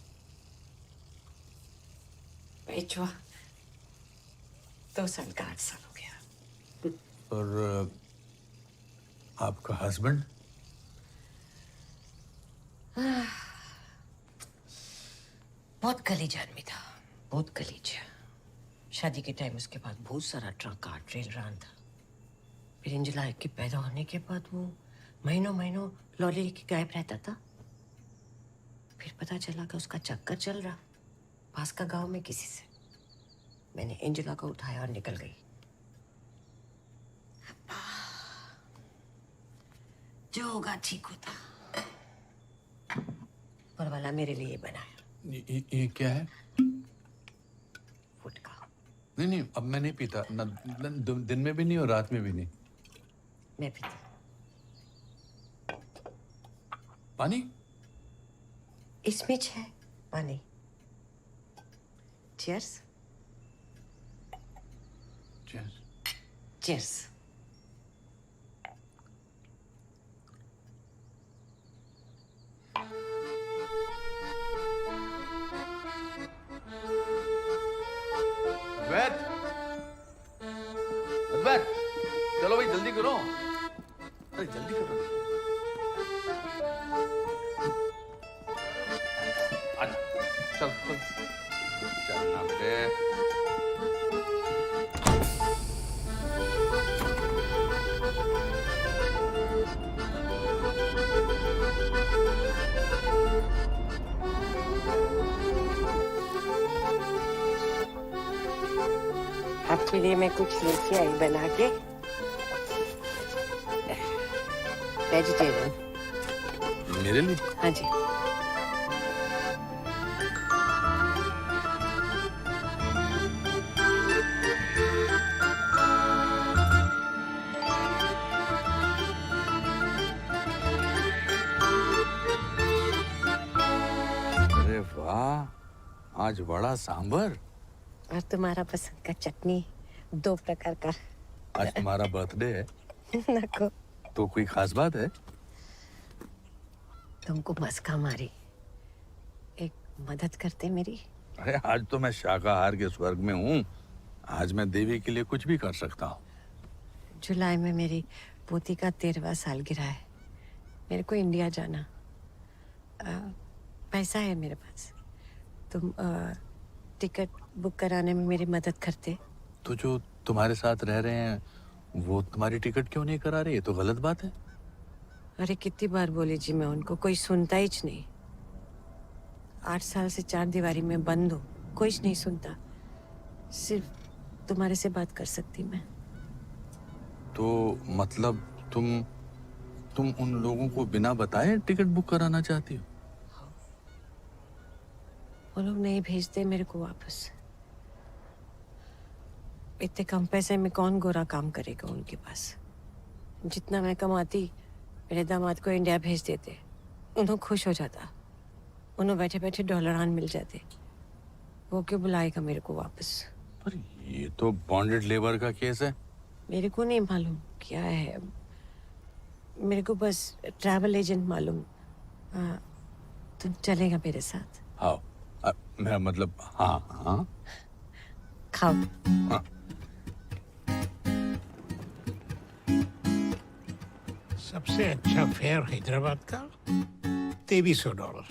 बेचवा 2 साल का 8 साल हो गया। और आपका हस्बैंड? बहुत कलीज आदमी था, बहुत कलीज। शादी के टाइम उसके बाद बहुत सारा ट्रक रेल रहा था। फिर एंजेला के पैदा होने के बाद वो महीनों लॉरी लेके गायब रहता था। फिर पता चला कि उसका चक्कर चल रहा पास का गांव में किसी से। मैंने एंजेला को उठाया और निकल गई। जो होगा ठीक होता। ऊपर वाला मेरे लिए बनाया। ये क्या है? फुटका। नहीं, अब मैं नहीं पीता ना, दिन में भी नहीं और रात में भी नहीं। मैं पीती। पानी? इसमें है पानी। चीयर्स। चीयर्स। चीयर्स। अद्वैत, चलो भाई जल्दी करो। अरे जल्दी करो। आजा, चल। आपके लिए मैं कुछ लेके आई बना के। वेजिटेरियन। मेरे लिए? हाँ जी। अरे वाह, आज बड़ा सांभर। और तुम्हारा पसंद का चटनी 2 प्रकार का। आज तुम्हारा बर्थडे है? नको। तो कोई खास बात है? तुमको मस्का मारी, एक मदद करते मेरी? अरे आज तो मैं शाकाहार के स्वर्ग में हूँ। आज मैं देवी के लिए कुछ भी कर सकता हूँ। जुलाई में मेरी पोती का 13वां सालगिरह है। मेरे को इंडिया जाना। पैसा है मेरे पास। तुम टिकट बुक कराने में मेरी मदद करते? तो जो तुम्हारे साथ रह रहे हैं वो तुम्हारी टिकट क्यों नहीं करा रहे? ये तो गलत बात है। अरे कितनी बार बोली जी मैं उनको, कोई सुनता ही नहीं। 8 साल से 4 दीवारी में बंद हो, कोई नहीं सुनता। सिर्फ तुम्हारे से बात कर सकती मैं। तो मतलब तुम उन लोगों को बिना बताए टिकट बुक कराना चाहती हो? वो लोग नहीं भेजते मेरे को वापस। इतने कम पैसे में कौन गोरा काम करेगा उनके पास। जितना मैं कमाती मेरे दामाद को इंडिया भेज देते, उन्होंने खुश हो जाता। उन्हें बैठे बैठे डॉलरान मिल जाते। वो क्यों बुलाएगा मेरे को वापस? पर ये तो बॉन्डेड लेबर का केस है। मेरे को नहीं मालूम क्या है। मेरे को बस ट्रैवल एजेंट मालूम। तुम चलेगा मेरे साथ? हाँ, मेरा मतलब हाँ हाँ। खाओ। हाँ। सबसे अच्छा फेयर हैदराबाद का $2300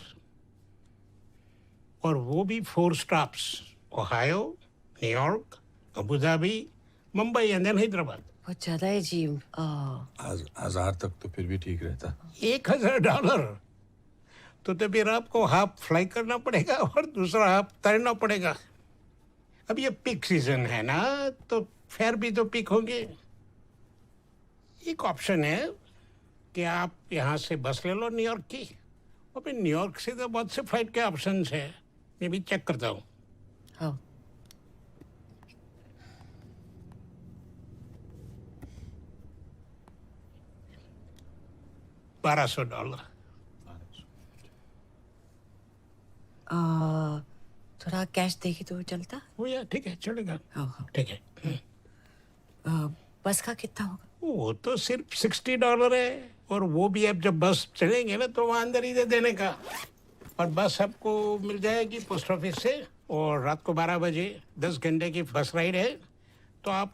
और वो भी 4 stops, Ohio, New York, Abu Dhabi, Mumbai and then Hyderabad. बहुत ज्यादा है जी। 1000 तक तो फिर भी ठीक रहता। $1000 तो फिर आपको हाफ फ्लाई करना पड़ेगा और दूसरा हाफ तैरना पड़ेगा। अब ये पीक सीजन है ना, तो फेयर भी तो पीक होंगे। एक ऑप्शन है कि आप यहाँ से बस ले लो न्यूयॉर्क की, और फिर न्यूयॉर्क से तो बहुत से फ्लाइट के ऑप्शंस हैं। मैं भी चेक करता हूँ। हाँ। $1200। थोड़ा कैश देगी तो चलता? वो यार ठीक है, चलेगा। हाँ। ठीक है। बस का कितना होगा? वो तो सिर्फ $60 है, और वो भी अब जब बस चलेंगे ना तो वहाँ अंदर ही दे देने का। और बस आपको मिल जाएगी पोस्ट ऑफिस से, और रात को 12 बजे 10 घंटे की बस राइड है। तो आप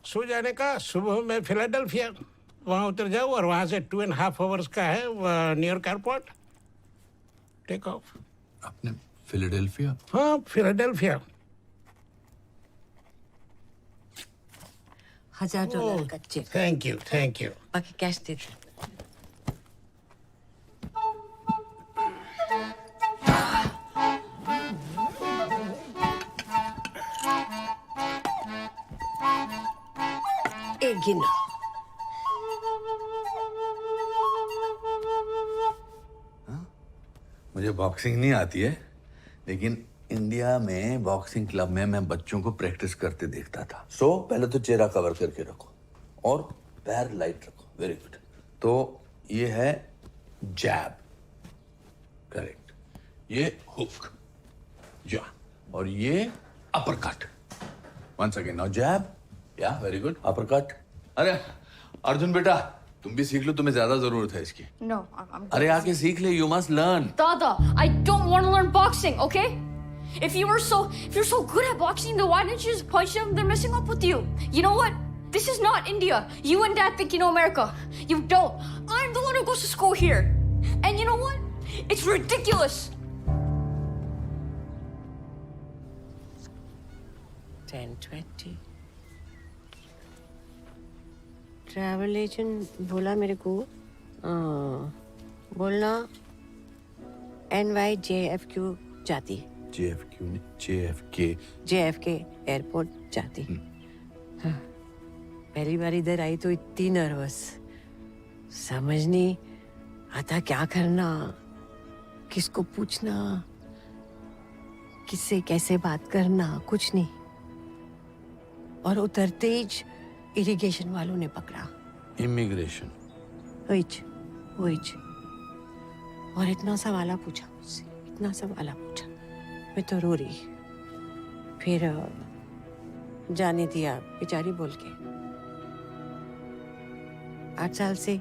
सो जाने का, सुबह में फिलाडेल्फिया वहाँ उतर जाओ, और वहाँ से 2.5 आवर्स का है न्यूयॉर्क एयरपोर्ट। Take off. आपने फिलाडेल्फिया? हाँ, फिलाडेल्फिया। $1000 का cheque. Thank you, thank you. बाकी कैश दे दो। एक गिनो। मुझे बॉक्सिंग नहीं आती है, लेकिन इंडिया में बॉक्सिंग क्लब में मैं बच्चों को प्रैक्टिस करते देखता था। सो पहले तो चेहरा कवर करके रखो और पैर लाइट रखो। Very good. तो ये है जैब, करेक्ट। ये हुक, जा, और ये अपरकट। वंस अगेन, नाउ जैब, या वेरी गुड, अपरकट। अरे अर्जुन बेटा, तुम भी सीख लो, तुम्हें ज्यादा जरूरत है इसकी। No, I'm अरे आके सीख ले, you must learn. Dada, I don't want to learn boxing, okay? If you're so good at boxing, then why didn't you just punch them? They're messing up with you. You know what? This is not India. You and Dad think you know America. You don't. I'm the one who goes to school here. And you know what? It's ridiculous. 10-20 travel agent बोला मेरे को, बोलना NYJFQ जाती। JFK JFK airport जाती। हाँ, पहली बार इधर आई तो इतनी नर्वस, समझ नहीं आता क्या करना, किसको पूछना, किससे कैसे बात करना, कुछ नहीं। और उतरते ही इरिगेशन वालों ने पकड़ा। इमिग्रेशन। वहीच। और इतना सवाला पूछा मुझसे, इतना सवाला पूछा, मैं तो रो रही। फिर जाने दिया बेचारी बोल के। 8 साल से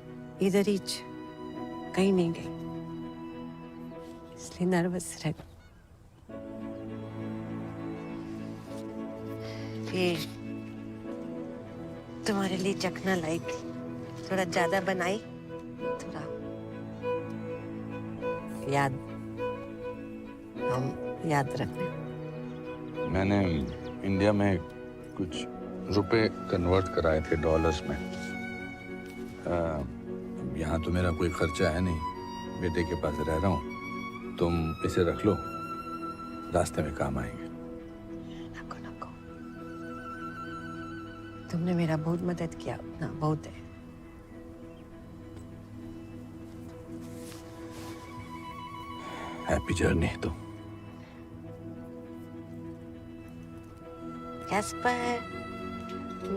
इधर ही कहीं नहीं गई, इसलिए नर्वस रह। फिर तुम्हारे लिए चखना लाइक थोड़ा ज्यादा बनाई, थोड़ा याद, हम याद रखना। मैंने इंडिया में कुछ रुपए कन्वर्ट कराए थे डॉलर्स में। यहाँ तो मेरा कोई खर्चा है नहीं, बेटे के पास रह रहा हूँ। तुम इसे रख लो, रास्ते में काम आएंगे। नको। तुमने मेरा बहुत मदद किया, ना बहुत है। Happy journey. तो Casper,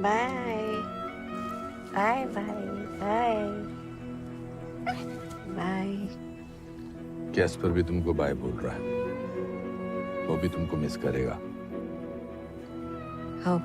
bye bye bye bye bye. Casper भी तुमको बाय बोल रहा है, वो भी तुमको मिस करेगा। हाँ।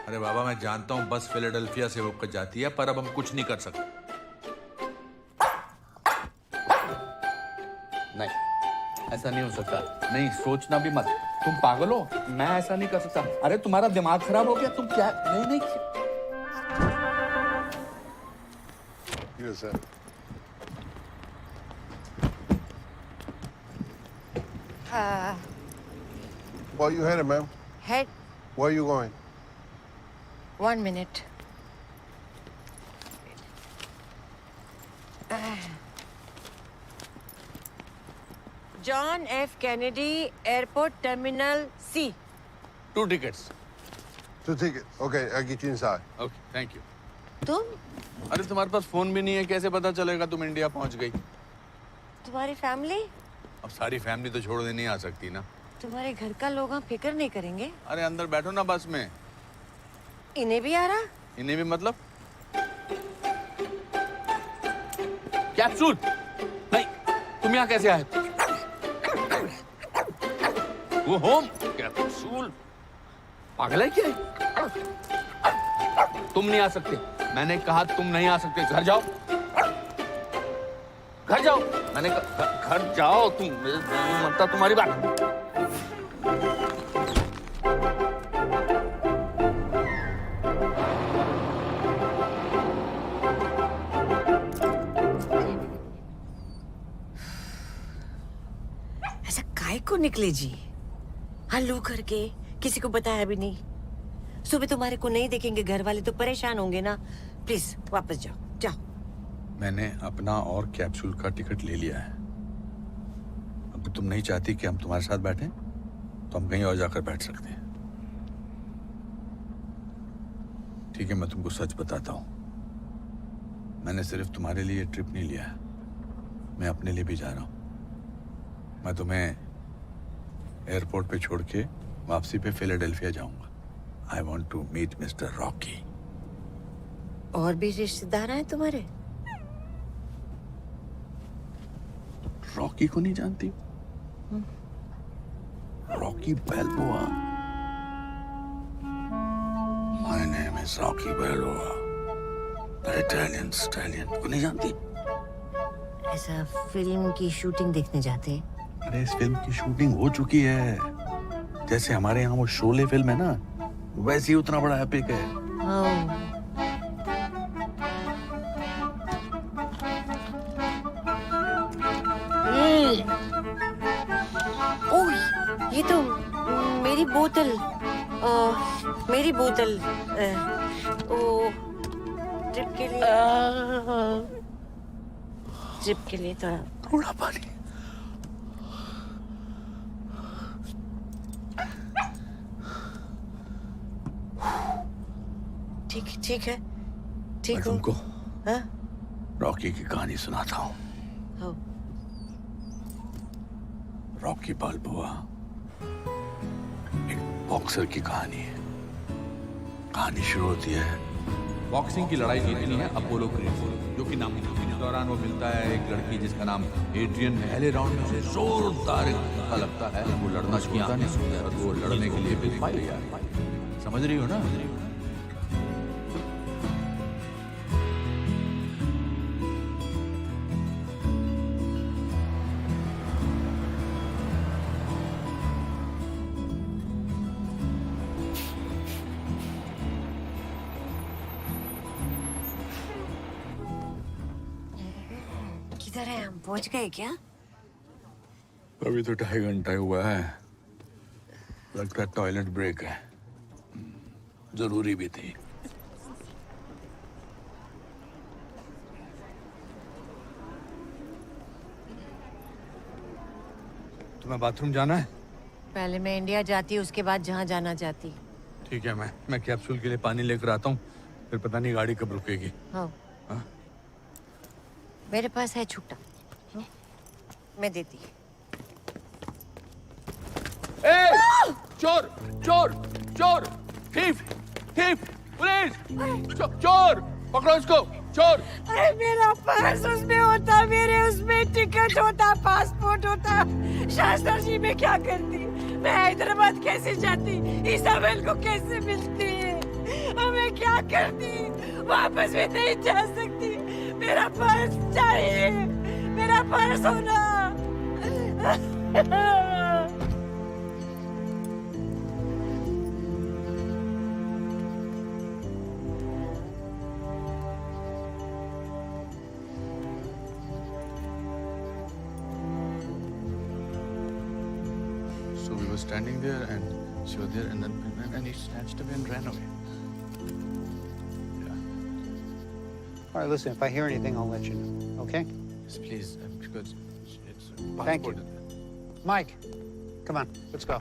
अरे बाबा, मैं जानता हूँ बस फिलाडेल्फिया से होकर जाती है, पर अब हम कुछ नहीं कर सकते। नहीं, ऐसा नहीं हो सकता। नहीं, सोचना भी मत। तुम पागल हो? मैं ऐसा नहीं कर सकता। अरे तुम्हारा दिमाग खराब हो गया? तुम क्या? नहीं। Yes, sir. Where you headed, ma'am? Head. Where are you going? 1 minute. John F. Kennedy Airport Terminal C. 2 tickets. 2 tickets. Okay, I'll get you inside. Okay, thank you. तुम? अरे तुम्हारे पास फोन भी नहीं है, कैसे पता चलेगा तुम इंडिया पहुंच गई? तुम्हारी फैमिली? अब सारी फैमिली तो छोड़ दे नहीं आ सकती ना। तुम्हारे घर का लोग फिक्र नहीं करेंगे? अरे अंदर बैठो ना बस में। इन्हें भी आ रहा? इन्हें भी मतलब? कैप्सूल? नहीं, तुम यहाँ कैसे आए? वो होम कैप्सूल? पागल है क्या? तुम नहीं आ सकते। मैंने कहा तुम नहीं आ सकते। घर जाओ, घर जाओ। मैंने कहा घर जाओ। तुम नहीं मानता तुम्हारी बात। ऐसा काय को निकले जी? हल्लू करके किसी को बताया भी नहीं। सुबह तुम्हारे को नहीं देखेंगे घर वाले तो परेशान होंगे ना। प्लीज वापस जाओ, जाओ। मैंने अपना और कैप्सूल का टिकट ले लिया है। अब तुम नहीं चाहती कि हम तुम्हारे साथ बैठें, तो हम कहीं और जाकर बैठ सकते हैं। ठीक है, मैं तुमको सच बताता हूँ। मैंने सिर्फ तुम्हारे लिए ट्रिप नहीं लिया है, मैं अपने लिए भी जा रहा हूँ। मैं तुम्हें एयरपोर्ट पे छोड़ के वापसी पे फिलाडेल्फिया जाऊंगा। I want to meet Mr. Rocky. और भी रिश्तेदार हैं तुम्हारे? रॉकी को नहीं जानती? Rocky Rocky Balboa. My name is Rocky Balboa. The Italian stallion. को नहीं जानती? ऐसा फिल्म की शूटिंग देखने जाते हैं? अरे इस फिल्म की शूटिंग हो चुकी है। जैसे हमारे यहाँ वो शोले फिल्म है ना, वैसे ही उतना बड़ा एपिक है। ओह, ये तो मेरी बोतल, मेरी बोतल, ट्रिप के लिए थोड़ा पानी। ठीक है, ठीक मैं हूँ। तुमको हाँ? रॉकी की कहानी सुनाता हूँ। हाँ। रॉकी बाल्बोआ एक बॉक्सर की कहानी है। कहानी शुरू होती है, बॉक्सिंग की लड़ाई जीतनी है अपोलो क्रीड से, जो कि नामुमकिन है। इस दौरान वो मिलता है एक लड़की जिसका नाम एड्रियन है। पहले राउंड में उसे जोरदार एक धक्का लगता है, वो लड़ना छोड़ता नहीं और वो लड़ने के लिए भी तैयार है। समझ रही हो ना? किधर है हम? पहुंच गए क्या? अभी तो 2.5 घंटा हुआ है। लगता है टॉयलेट ब्रेक है। जरूरी भी थी। तुम्हें बाथरूम जाना है? पहले मैं इंडिया जाती, उसके बाद जहाँ जाना चाहती। ठीक है, मैं कैप्सूल के लिए पानी लेकर आता हूँ, फिर पता नहीं गाड़ी कब रुकेगी। हाँ। हाँ? मेरे पास है छुट्टा, मैं देती। चोर चोर चोर, थीफ थीफ, पुलिस, चोर पकड़ो इसको, चोर। अरे मेरा पर्स उसमें होता, मेरे उसमें टिकट होता, पासपोर्ट होता। शास्त्री जी मैं क्या करती? मैं हैदराबाद कैसे जाती? इसाबेल को कैसे मिलती? हमें क्या करती? वापस भी नहीं जा सकती। मेरा पर्स चाहिए, मेरा पर्स होना। So we were standing there and she was there and he snatched away and ran away. All right, listen, if I hear anything, I'll let you know, okay? Yes, please, because it's Thank you. passport. Mike, come on, let's go.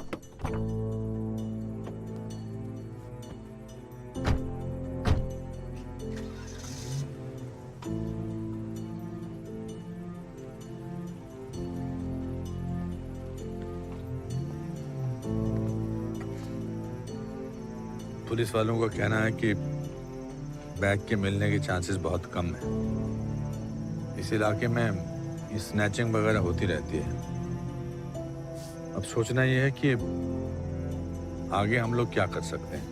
Police वालों का कहना है कि bag के मिलने के chances बहुत कम है। इस इलाके में स्नैचिंग वगैरह होती रहती है। अब सोचना यह है कि आगे हम लोग क्या कर सकते हैं।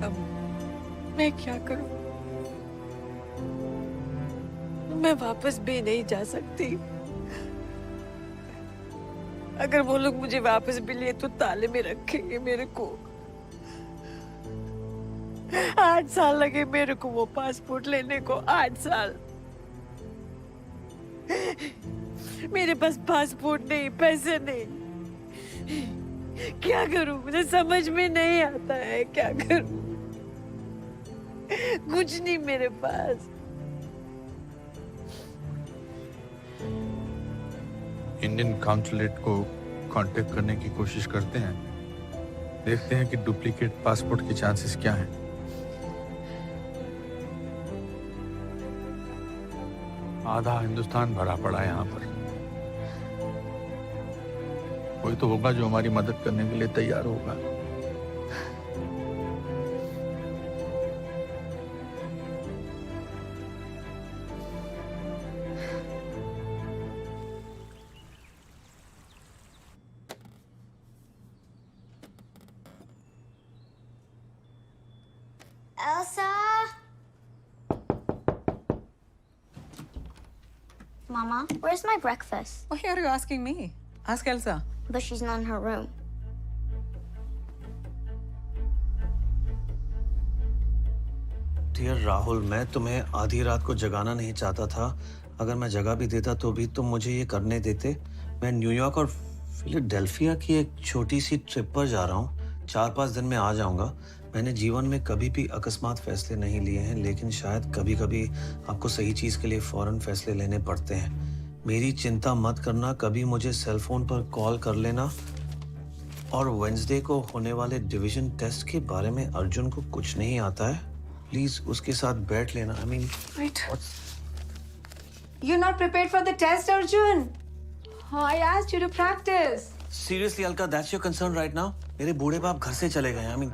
अब मैं क्या करूं? मैं वापस भी नहीं जा सकती। अगर वो लोग मुझे वापस भी लिए तो ताले में रखेंगे मेरे को। 8 साल लगे मेरे को वो पासपोर्ट लेने को, 8 साल। मेरे पास पासपोर्ट नहीं, पैसे नहीं। क्या करूं? मुझे समझ में नहीं आता है क्या करूं। कुछ नहीं मेरे पास। इंडियन काउंसुलेट को कांटेक्ट करने की कोशिश करते हैं, देखते हैं कि डुप्लीकेट पासपोर्ट के चांसेस क्या हैं। आधा हिंदुस्तान भरा पड़ा है यहाँ पर। कोई तो होगा जो हमारी मदद करने के लिए तैयार होगा। Elsa? Mama, where's my breakfast? Why are you asking me? Ask Elsa. But she's not in her room. Dear Rahul, मैं तुम्हें आधी रात को जगाना नहीं चाहता था। अगर मैं जगा भी देता तो भी तुम मुझे ये करने देते। मैं न्यूयॉर्क और फिलाडेल्फिया की एक छोटी सी ट्रिप पर जा रहा हूँ। 4-5 दिन में आ जाऊंगा। मैंने जीवन में कभी भी अकस्मात फैसले नहीं लिए हैं, लेकिन शायद कभी कभी आपको सही चीज़ के लिए फौरन फैसले लेने पड़ते हैं। मेरी चिंता मत करना, कभी मुझे सेल फोन पर कॉल कर लेना। और वेंसडे को होने वाले डिवीजन टेस्ट के बारे में अर्जुन को कुछ नहीं आता है। प्लीज उसके साथ बैठ लेना। I mean, Wait. You're not prepared for the test, Arjun. Oh, I asked you to practice. seriously, Alka, that's your concern right now? मेरे बूढ़े बाप घर से चले गए हैं। I mean,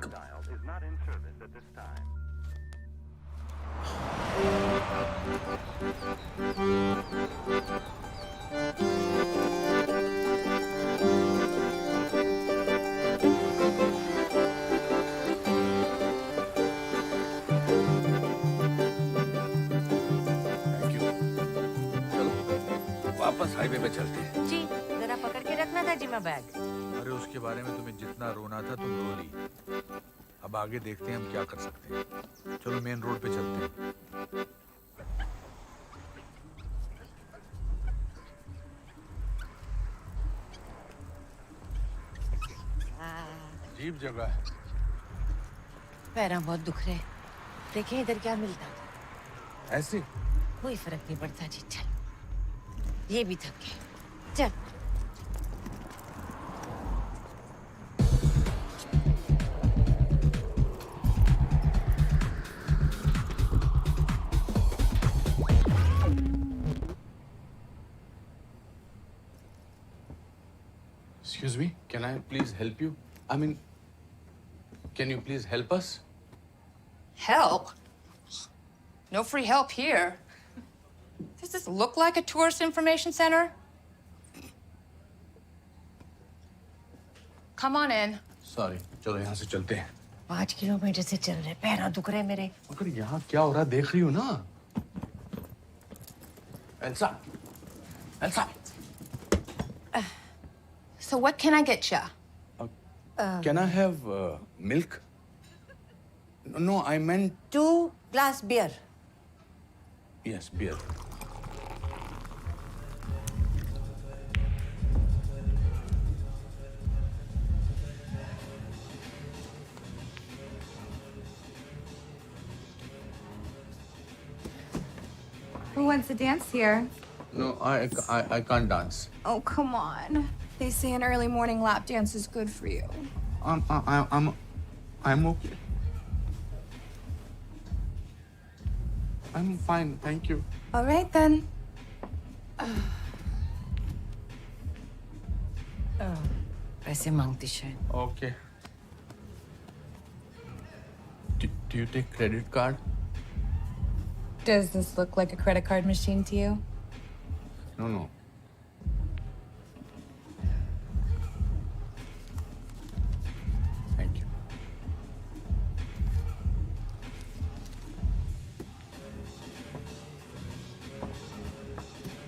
वापस हाईवे पे चलते हैं। जी जरा पकड़ के रखना था जी मैं बैग। अरे उसके बारे में तुम्हें जितना रोना था तुम रो ली। अब आगे देखते हैं हम क्या कर सकते हैं। चलो मेन रोड पे चलते हैं। अजीब जगह है। पैरा बहुत दुख रहे। देखिए इधर क्या मिलता था। ऐसे कोई फर्क नहीं पड़ता जी। चल ये भी थक गए। चल Excuse me, can I please help you? I mean, can you please help us? Help? No free help here. Does this look like a tourist information center? Come on in. Sorry, चलो यहाँ से चलते हैं। 5 kilometre से चल रहे, para दुख रहे मेरे। मगर यहाँ क्या हो रहा है देख रही हो ना? Elsa, Elsa. So what can I get ya? Can I have milk? No, I meant 2 glass beer. yes, beer. Who wants to dance here? No, I can't dance. Oh, come on. They say an early morning lap dance is good for you. I'm okay. I'm fine, thank you. All right then. पैसे मांगती शायद। Okay. Do you take credit card? Does this look like a credit card machine to you? No. Thank you.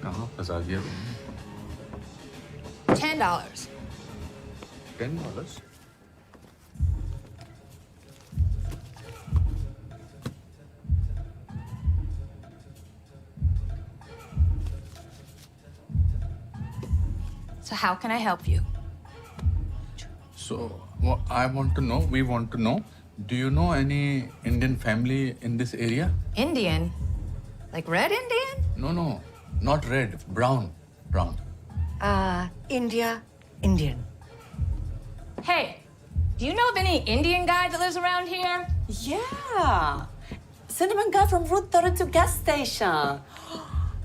कहाँ फंसा दिया तुमने? $10. $10? So how can I help you? So, we want to know, do you know any Indian family in this area? Indian? Like red Indian? No, not red, brown. Indian. Hey, do you know of any Indian guy that lives around here? Yeah. Cinnamon guy from Route 32 gas station.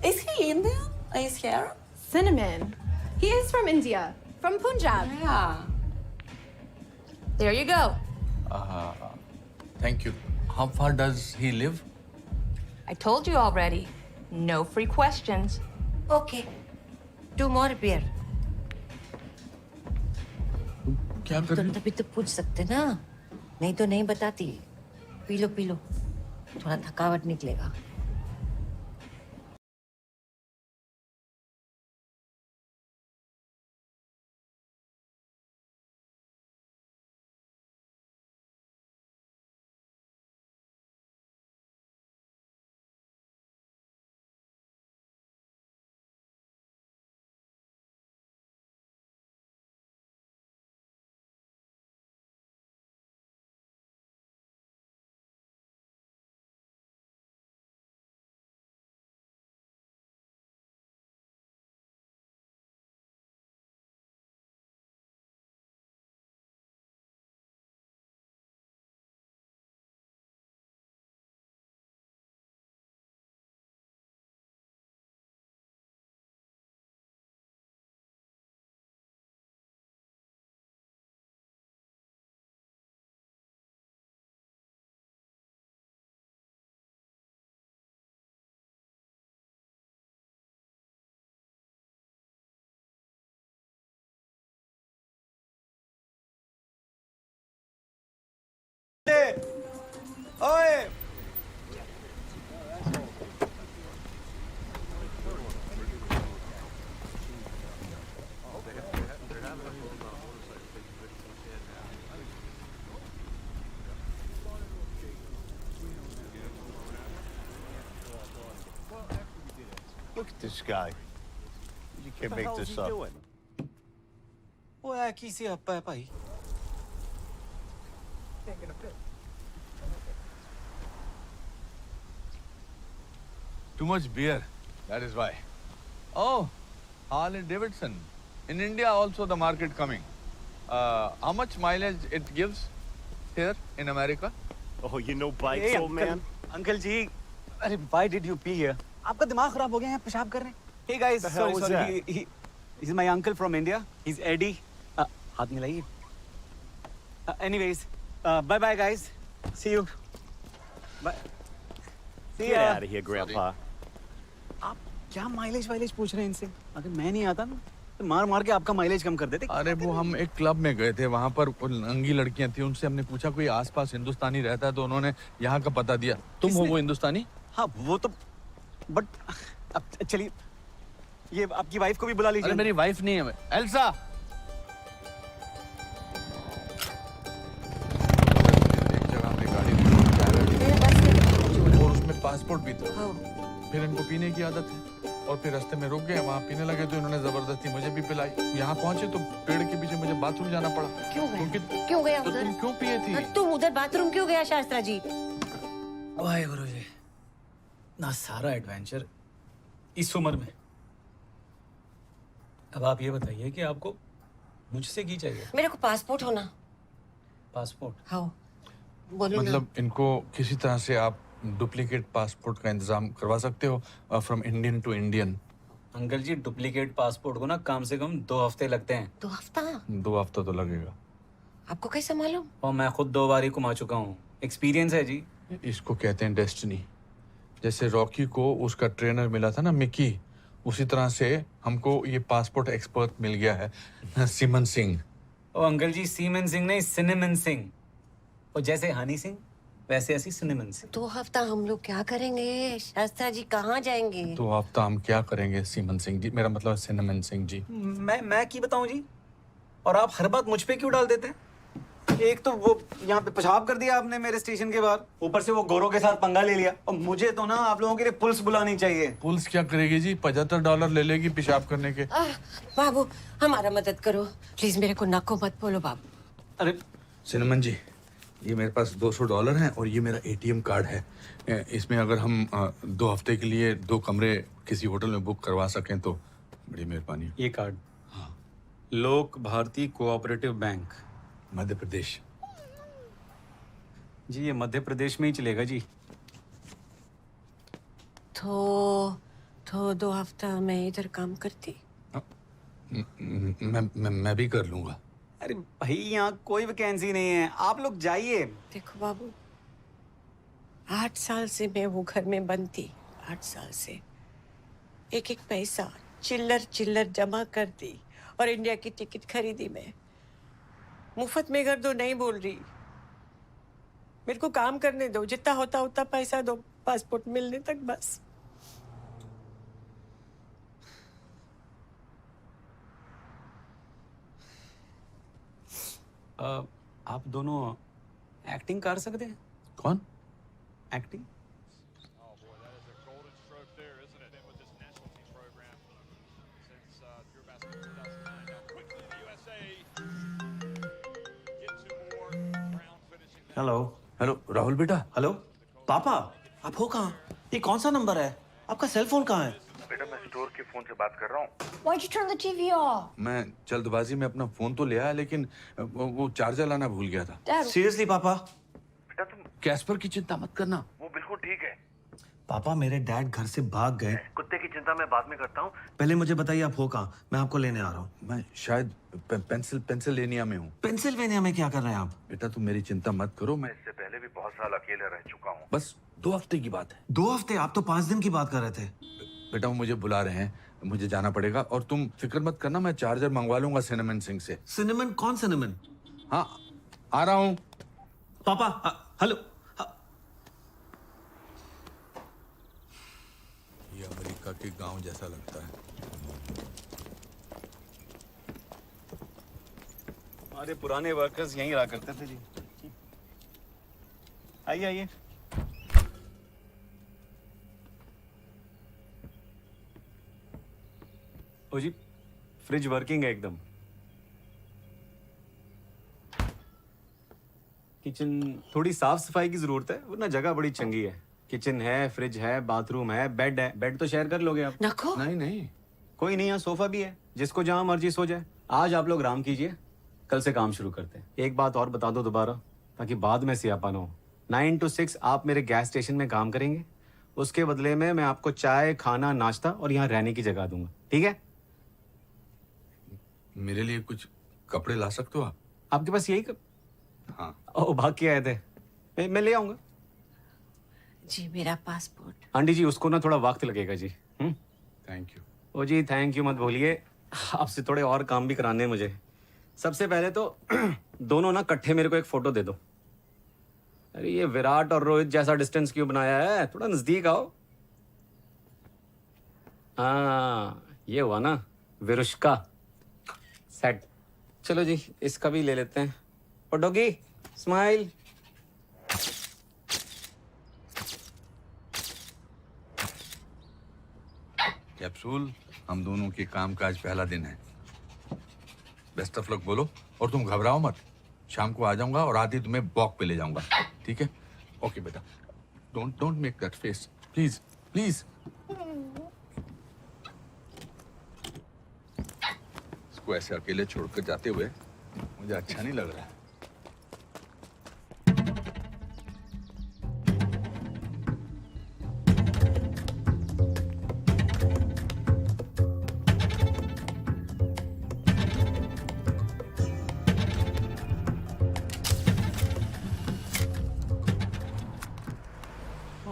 Is he Indian? Is he Arab? Cinnamon. He is from India, from Punjab. Yeah. There you go. Thank you. How far does he live? I told you already. No free questions. Okay. 2 more beer. क्या कर रही तुम तभी तो पूछ सकते ना, नहीं तो नहीं बताती। पी लो, थोड़ा थकावट निकलेगा। ओए Look at this guy. You can't make this up. वो है किसी अप्पा है भाई। Too much beer. That is why. Oh, Harley Davidson. In India also the market coming. How much mileage it gives here in America? Oh, you know bikes, old man? Uncle ji, अरे why did you pee here? आपका दिमाग खराब हो गया है, पेशाब कर रहे हैं। Hey guys, The hell was sorry, he's my uncle from India. He's Eddie. हाथ मिलाइए। Anyways, bye bye guys. See you. Bye. See Get ya. out of here, Grandpa. आप क्या माइलेज वाइलेज पूछ रहे हैं इनसे? अगर मैं नहीं आता ना तो मार मार के आपका माइलेज कम कर देते। अरे वो हम एक क्लब में गए थे, वहाँ पर नंगी लड़कियां थी, उनसे हमने पूछा कोई आसपास हिंदुस्तानी रहता है तो उन्होंने यहाँ का पता दिया। तुम हो वो हिंदुस्तानी? हाँ वो तो, बट अब चलिए ये आपकी वाइफ को भी बुला लीजिए। अरे मेरी वाइफ नहीं है, एल्सा। एक जगह हमने गाड़ी और उसमें पासपोर्ट भी था। फिर इनको पीने की आदत है और फिर रास्ते में रुक गए, वहाँ पीने लगे तो इन्होंने जबरदस्ती मुझे भी पिलाई। यहाँ पहुंचे तो पेड़ के पीछे मुझे बाथरूम जाना पड़ा। क्यों गया? क्योंकि क्यों गया तो उधर? तुम क्यों पिए थी? तुम उधर बाथरूम क्यों गया शास्त्रा जी? वाहे गुरु जी, ना सारा एडवेंचर इस उम्र में। अब आप ये बताइए कि आपको मुझसे की चाहिए? मेरे को पासपोर्ट होना। पासपोर्ट? हाँ, बोलो मतलब इनको किसी तरह से आप डुप्लीकेट पासपोर्ट का इंतजाम करवा सकते हो from Indian to Indian? Uncle ji duplicate passport को ना कम से कम 2 हफ्ते लगते हैं। 2 हफ्ता? 2 हफ्ता तो लगेगा। आपको कैसे मालूम? और मैं खुद 2 बार ही घुमा चुका हूँ, एक्सपीरियंस है जी। इसको कहते हैं डेस्टिनी। जैसे रॉकी को उसका ट्रेनर मिला था ना मिकी, उसी तरह से हमको ये पासपोर्ट एक्सपर्ट मिल गया है सीमन सिंह। ओ अंकल जी, सीमन सिंह नहीं, सिनेमन सिंह। और जैसे हनी सिंह वैसे ऐसी सिनेमन सिंह। 2 हफ्ता हम लोग क्या करेंगे शास्त्रा जी, कहाँ जाएंगे? 2 हफ्ता हम क्या करेंगे सीमन सिंह जी, मेरा मतलब सिनेमन सिंह जी। मैं की बताऊं जी? और आप हर बात मुझ पे क्यों डाल देते हैं? एक तो वो यहाँ पे पेशाब कर दिया आपने मेरे स्टेशन के बाहर, ऊपर से वो गोरों के साथ पंगा ले लिया। और मुझे तो ना आप लोगों के लिए पुलिस बुलानी चाहिए। पुलिस क्या करेगी जी? $75 ले लेगी पेशाब करने के। बाबू हमारा मदद करो प्लीज, मेरे को नको मत बोलो बाबू। अरे सिनेमन जी, ये मेरे पास $200 हैं और ये मेरा ATM कार्ड है। इसमें अगर हम 2 हफ्ते के लिए 2 कमरे किसी होटल में बुक करवा सकें तो बड़ी मेहरबानी। ये कार्ड? हाँ। लोक भारती कोऑपरेटिव बैंक, मध्य प्रदेश। जी ये मध्य प्रदेश में ही चलेगा जी। तो 2 हफ्ता मैं इधर काम करती। मैं भी कर लूंगा। अरे भाई यहाँ कोई वैकेंसी नहीं है, आप लोग जाइए। देखो बाबू, 8 साल से मैं वो घर में बंद थी। 8 साल से एक एक पैसा चिल्लर जमा कर दी और इंडिया की टिकट खरीदी। मैं मुफ्त में कर दो नहीं बोल रही, मेरे को काम करने दो, जितना होता उतना पैसा दो, पासपोर्ट मिलने तक बस। आप दोनों एक्टिंग कर सकते हैं? कौन? एक्टिंग? हेलो। हेलो राहुल बेटा। हेलो पापा, आप हो कहाँ? ये कौन सा नंबर है? आपका सेल फोन कहाँ है? बेटा मैं स्टोर के फोन से बात कर रहा हूँ। Why'd you turn the TV off? मैं जल्दबाजी में अपना फोन तो ले आया, लेकिन वो चार्जर लाना भूल गया था। Dad. सीरियसली पापा? बेटा तुम कैस्पर की चिंता मत करना, वो बिल्कुल ठीक है। पापा मेरे डैड घर से भाग गए। कुत्ते की चिंता मैं बाद में करता हूँ। पहले मुझे बताइए आप हो कहाँ, मैं आपको लेने आ रहा हूँ। मैं शायद पेंसिल्वेनिया में हूँ। पेंसिल्वेनिया में क्या कर रहे हैं आप? बेटा तुम मेरी चिंता मत करो, मैं इससे पहले भी बहुत साल अकेले रह चुका हूँ। बस 2 हफ्ते की बात है। 2 हफ्ते? आप तो 5 दिन की बात कर रहे थे। बेटा वो मुझे बुला रहे हैं, मुझे जाना पड़ेगा, और तुम फिक्र मत करना, मैं चार्जर मंगवा लूंगा सिनेमन सिंह से। सिनेमन? कौन सिनेमन? हाँ आ रहा हूँ। पापा हेलो। ये अमेरिका के गांव जैसा लगता है। हमारे पुराने वर्कर्स यहीं रहा करते थे जी। आइए आइए। ओ जी, फ्रिज वर्किंग है एकदम। किचन थोड़ी साफ सफाई की जरूरत है, वरना जगह बड़ी चंगी है। किचन है, फ्रिज है, बाथरूम है, बेड है। बेड तो शेयर कर लोगे आप? नको। नहीं नहीं, कोई नहीं, यहाँ सोफा भी है, जिसको जहां मर्जी सो जाए। आज आप लोग आराम कीजिए, कल से काम शुरू करते हैं। एक बात और बता दो दोबारा, ताकि बाद में सियापा ना हो। 9 to 6 आप मेरे गैस स्टेशन में काम करेंगे, उसके बदले में मैं आपको चाय, खाना, नाश्ता और यहाँ रहने की जगह दूंगा, ठीक है? मेरे लिए कुछ कपड़े ला सकते हो आप? आपके पास यही हाँ। ओ, भाग के आए थे। मैं ले आऊंगा जी। मेरा पासपोर्ट। आंटी जी, उसको ना थोड़ा वक्त लगेगा जी। Thank you. ओ जी, थैंक यू मत भूलिए, आपसे थोड़े और काम भी कराने हैं मुझे। सबसे पहले तो दोनों ना इकट्ठे मेरे को एक फोटो दे दो। अरे ये विराट और रोहित जैसा डिस्टेंस क्यों बनाया है? थोड़ा नजदीक आओ। हाँ, ये हुआ ना विरुष्का सेट। चलो जी, इसका भी ले लेते हैं। और डॉगी स्माइल। कैप्सूल, हम दोनों के काम का आज पहला दिन है। बेस्ट ऑफ लक बोलो, और तुम घबराओ मत। शाम को आ जाऊंगा और आधी तुम्हें वॉक पे ले जाऊंगा, ठीक है? ओके बेटा, don't make that face, please please. इसको ऐसे अकेले छोड़कर जाते हुए मुझे अच्छा नहीं लग रहा है।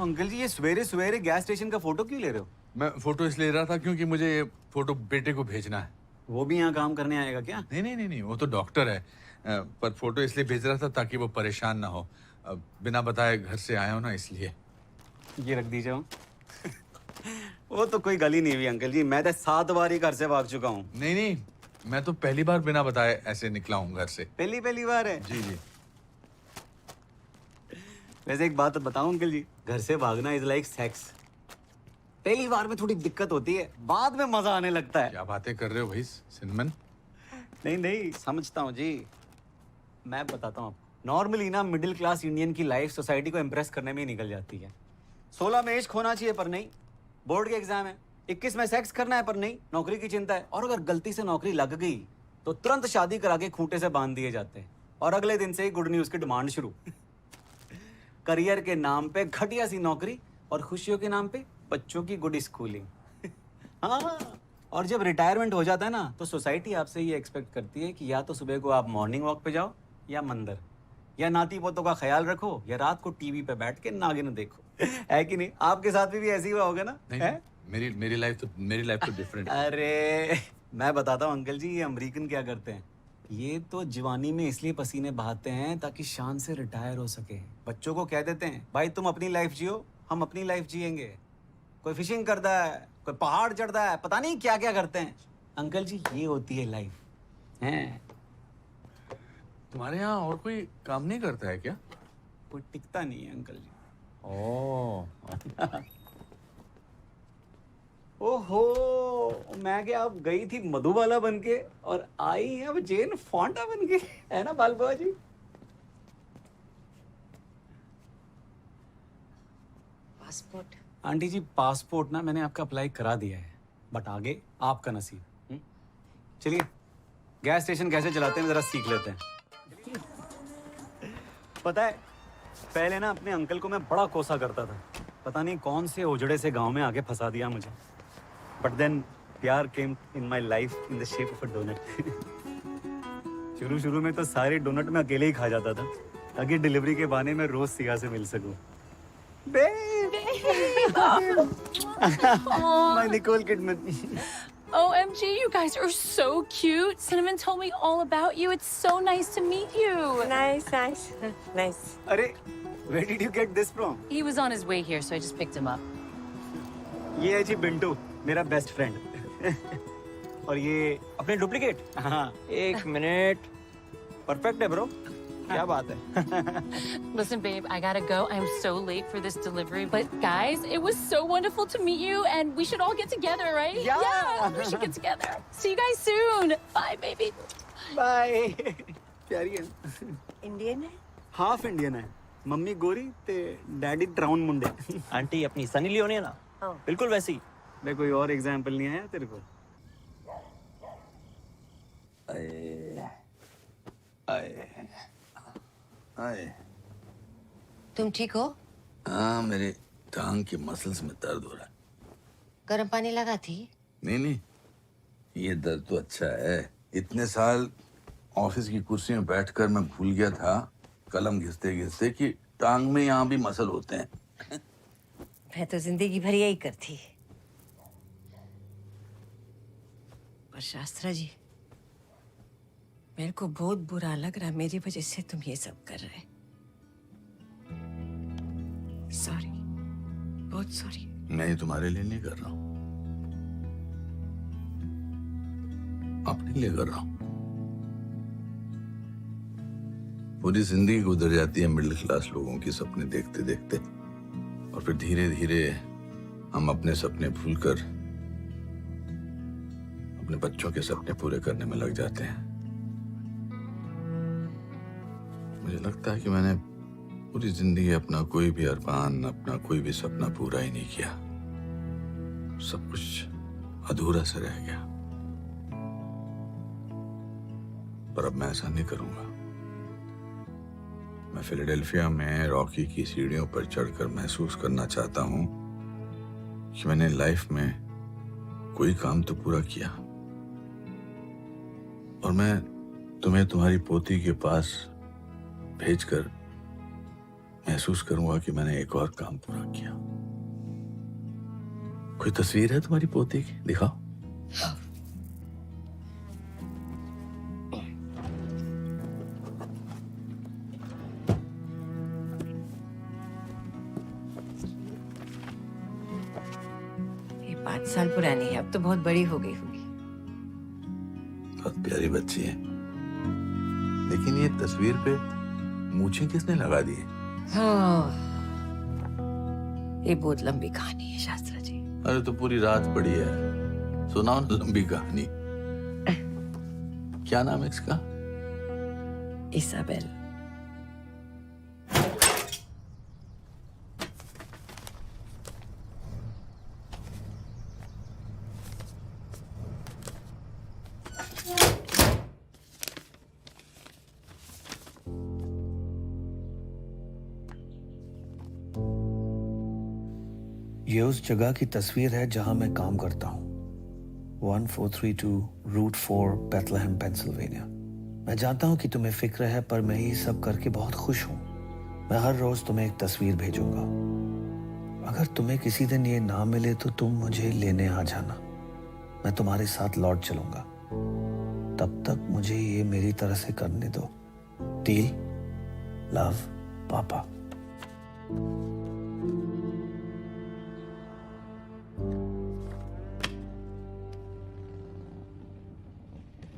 अंकल जी, ये सवेरे सवेरे गैस स्टेशन का फोटो क्यों ले रहे हो? मैं फोटो इसलिए ले रहा था क्योंकि मुझे ये फोटो बेटे को भेजना है। वो भी यहाँ काम करने आएगा क्या? नहीं, वो तो डॉक्टर है, पर फोटो इसलिए भेज रहा था ताकि वो परेशान ना हो। बिना बताए घर से आया हो ना, इसलिए। ये रख दीजिए। वो तो कोई गली नहीं हुई अंकल जी, मैं तो 7 बार ही घर से भाग चुका हूँ। नहीं, मैं तो पहली बार बिना बताए ऐसे निकला हूँ घर से। पहली बार है? जी। वैसे एक बात बताऊं अंकल जी, घर से भागना इज लाइक सेक्स। पहली बार में थोड़ी दिक्कत होती है, बाद में मजा आने लगता है। क्या बातें कर रहे हो भाई सिनेमन? नहीं, समझता हूँ जी। मैं बताता हूँ आपको, नॉर्मली ना मिडिल क्लास इंडियन की लाइफ सोसाइटी को इम्प्रेस करने में ही निकल जाती है। 16 में एज खोना चाहिए पर नहीं, बोर्ड के एग्जाम है। 21 में सेक्स करना है पर नहीं, नौकरी की चिंता है। और अगर गलती से नौकरी लग गई तो तुरंत शादी करा के खूंटे से बांध दिए जाते हैं, और अगले दिन से ही गुड न्यूज की डिमांड शुरू। करियर के नाम पे घटिया सी नौकरी, और खुशियों के नाम पे बच्चों की गुड स्कूलिंग। हाँ, और जब रिटायरमेंट हो जाता है ना, तो सोसाइटी आपसे ये एक्सपेक्ट करती है कि या तो सुबह को आप मॉर्निंग वॉक पे जाओ, या मंदिर, या नाती पोतों का ख्याल रखो, या रात को टीवी पे बैठ के नागिन देखो। है कि नहीं? आपके साथ भी ऐसे ही हुआ होगा ना? नहीं, मेरी लाइफ तो डिफरेंट है। अरे मैं बताता हूँ अंकल जी, ये अमेरिकन क्या करते हैं, ये तो जवानी में इसलिए पसीने बहाते हैं ताकि शान से रिटायर हो सके। बच्चों को कह देते हैं भाई तुम अपनी लाइफ जियो, हम अपनी लाइफ जिएंगे। कोई फिशिंग करता है, कोई पहाड़ चढ़ता है, पता नहीं क्या क्या करते हैं। अंकल जी ये होती है लाइफ हैं। तुम्हारे यहाँ और कोई काम नहीं करता है क्या? कोई टिकता नहीं है अंकल जी। ओह ओहो, मैं क्या अब गई थी मधुबाला बन के और आई है अब जेन फॉन्टा बन के, है ना बाल बुआ जी? पासपोर्ट आंटी जी पासपोर्ट ना मैंने आपका अप्लाई करा दिया है, बट आगे आपका नसीब। चलिए गैस स्टेशन कैसे चलाते हैं जरा सीख लेते हैं। पता है पहले ना अपने अंकल को मैं बड़ा कोसा करता था, पता नहीं कौन से उजड़े से गांव में आके फंसा दिया मुझे। बट देन प्यार came in my life in the shape of a donut. शुरू में तो सारे डोनट में अकेले ही खा जाता था ताकि डिलीवरी के बहाने में रोज सिया से मिल सकूं। My Nicole Kidman. OMG, you guys are so cute. Cinnamon told me all about you. It's so nice to meet you. Nice. अरे, where did you get this from? He was on his way here, so I just picked him up. ये है जी बिंटू, मेरा best friend. और ये अपने duplicate. हाँ, 1 minute. Perfect है bro. क्या बात है? Listen, babe, I gotta go. I'm so late for this delivery. But guys, it was so wonderful to meet you, and we should all get together, right? Yeah. We should get together. See you guys soon. Bye, baby. Bye. प्यारी है। Indian है? Half Indian है। Mummy गोरी ते daddy brown मुंडे। Aunty अपनी Sunny Leone है ना, बिल्कुल वैसी। मैं कोई और एग्जाम्पल नहीं आया तेरे को? आए। तुम ठीक हो? हाँ, मेरे टांग के मसल्स में दर्द हो रहा है। गर्म पानी लगा थी? नहीं, ये दर्द तो अच्छा है। इतने साल ऑफिस की कुर्सी में बैठकर मैं भूल गया था कलम घिसते कि टांग में यहाँ भी मसल होते हैं। मैं तो जिंदगी भर यही करती। पर शास्त्रा जी, मेरे को बहुत बुरा लग रहा है, मेरी वजह से तुम ये सब कर रहे। सॉरी, बहुत सॉरी। मैं ही तुम्हारे लिए नहीं कर रहा हूँ, अपने लिए कर रहा हूँ। पूरी जिंदगी गुजर जाती है मिडिल क्लास लोगों की सपने देखते देखते, और फिर धीरे धीरे हम अपने सपने भूलकर अपने बच्चों के सपने पूरे करने में लग जाते हैं। मुझे लगता है कि मैंने पूरी जिंदगी अपना कोई भी अरमान, अपना कोई भी सपना पूरा ही नहीं किया। सब कुछ अधूरा सा रह गया। पर अब मैं ऐसा नहीं करूंगा। मैं फिलाडेल्फिया में रॉकी की सीढ़ियों पर चढ़कर महसूस करना चाहता हूं कि मैंने लाइफ में कोई काम तो पूरा किया, और मैं तुम्हें तुम्हारी पोती के पास भेजकर महसूस करूंगा कि मैंने एक और काम पूरा किया। कोई तस्वीर है तुम्हारी पोती की? दिखाओ। ये 5 साल पुरानी है, अब तो बहुत बड़ी हो गई होगी। बहुत प्यारी बच्ची है, लेकिन ये तस्वीर पे मूछें किसने लगा दी है? हाँ, ये बहुत लंबी कहानी है शास्त्रा जी। अरे तो पूरी रात पड़ी है, सुनाओ ना लंबी कहानी। क्या नाम है इसका? इसाबेल। ये उस जगह की तस्वीर है जहां मैं काम करता हूँ। 1432 रूट 4 बेथलेहम पेंसिल्वेनिया। मैं जानता हूँ कि तुम्हें फिक्र है, पर मैं ये सब करके बहुत खुश हूँ। मैं हर रोज तुम्हें एक तस्वीर भेजूंगा। अगर तुम्हें किसी दिन ये ना मिले तो तुम मुझे लेने आ जाना। मैं तुम्हारे साथ लौट चलूंगा। तब तक मुझे ये मेरी तरह से करने दो। डील? लव, पापा।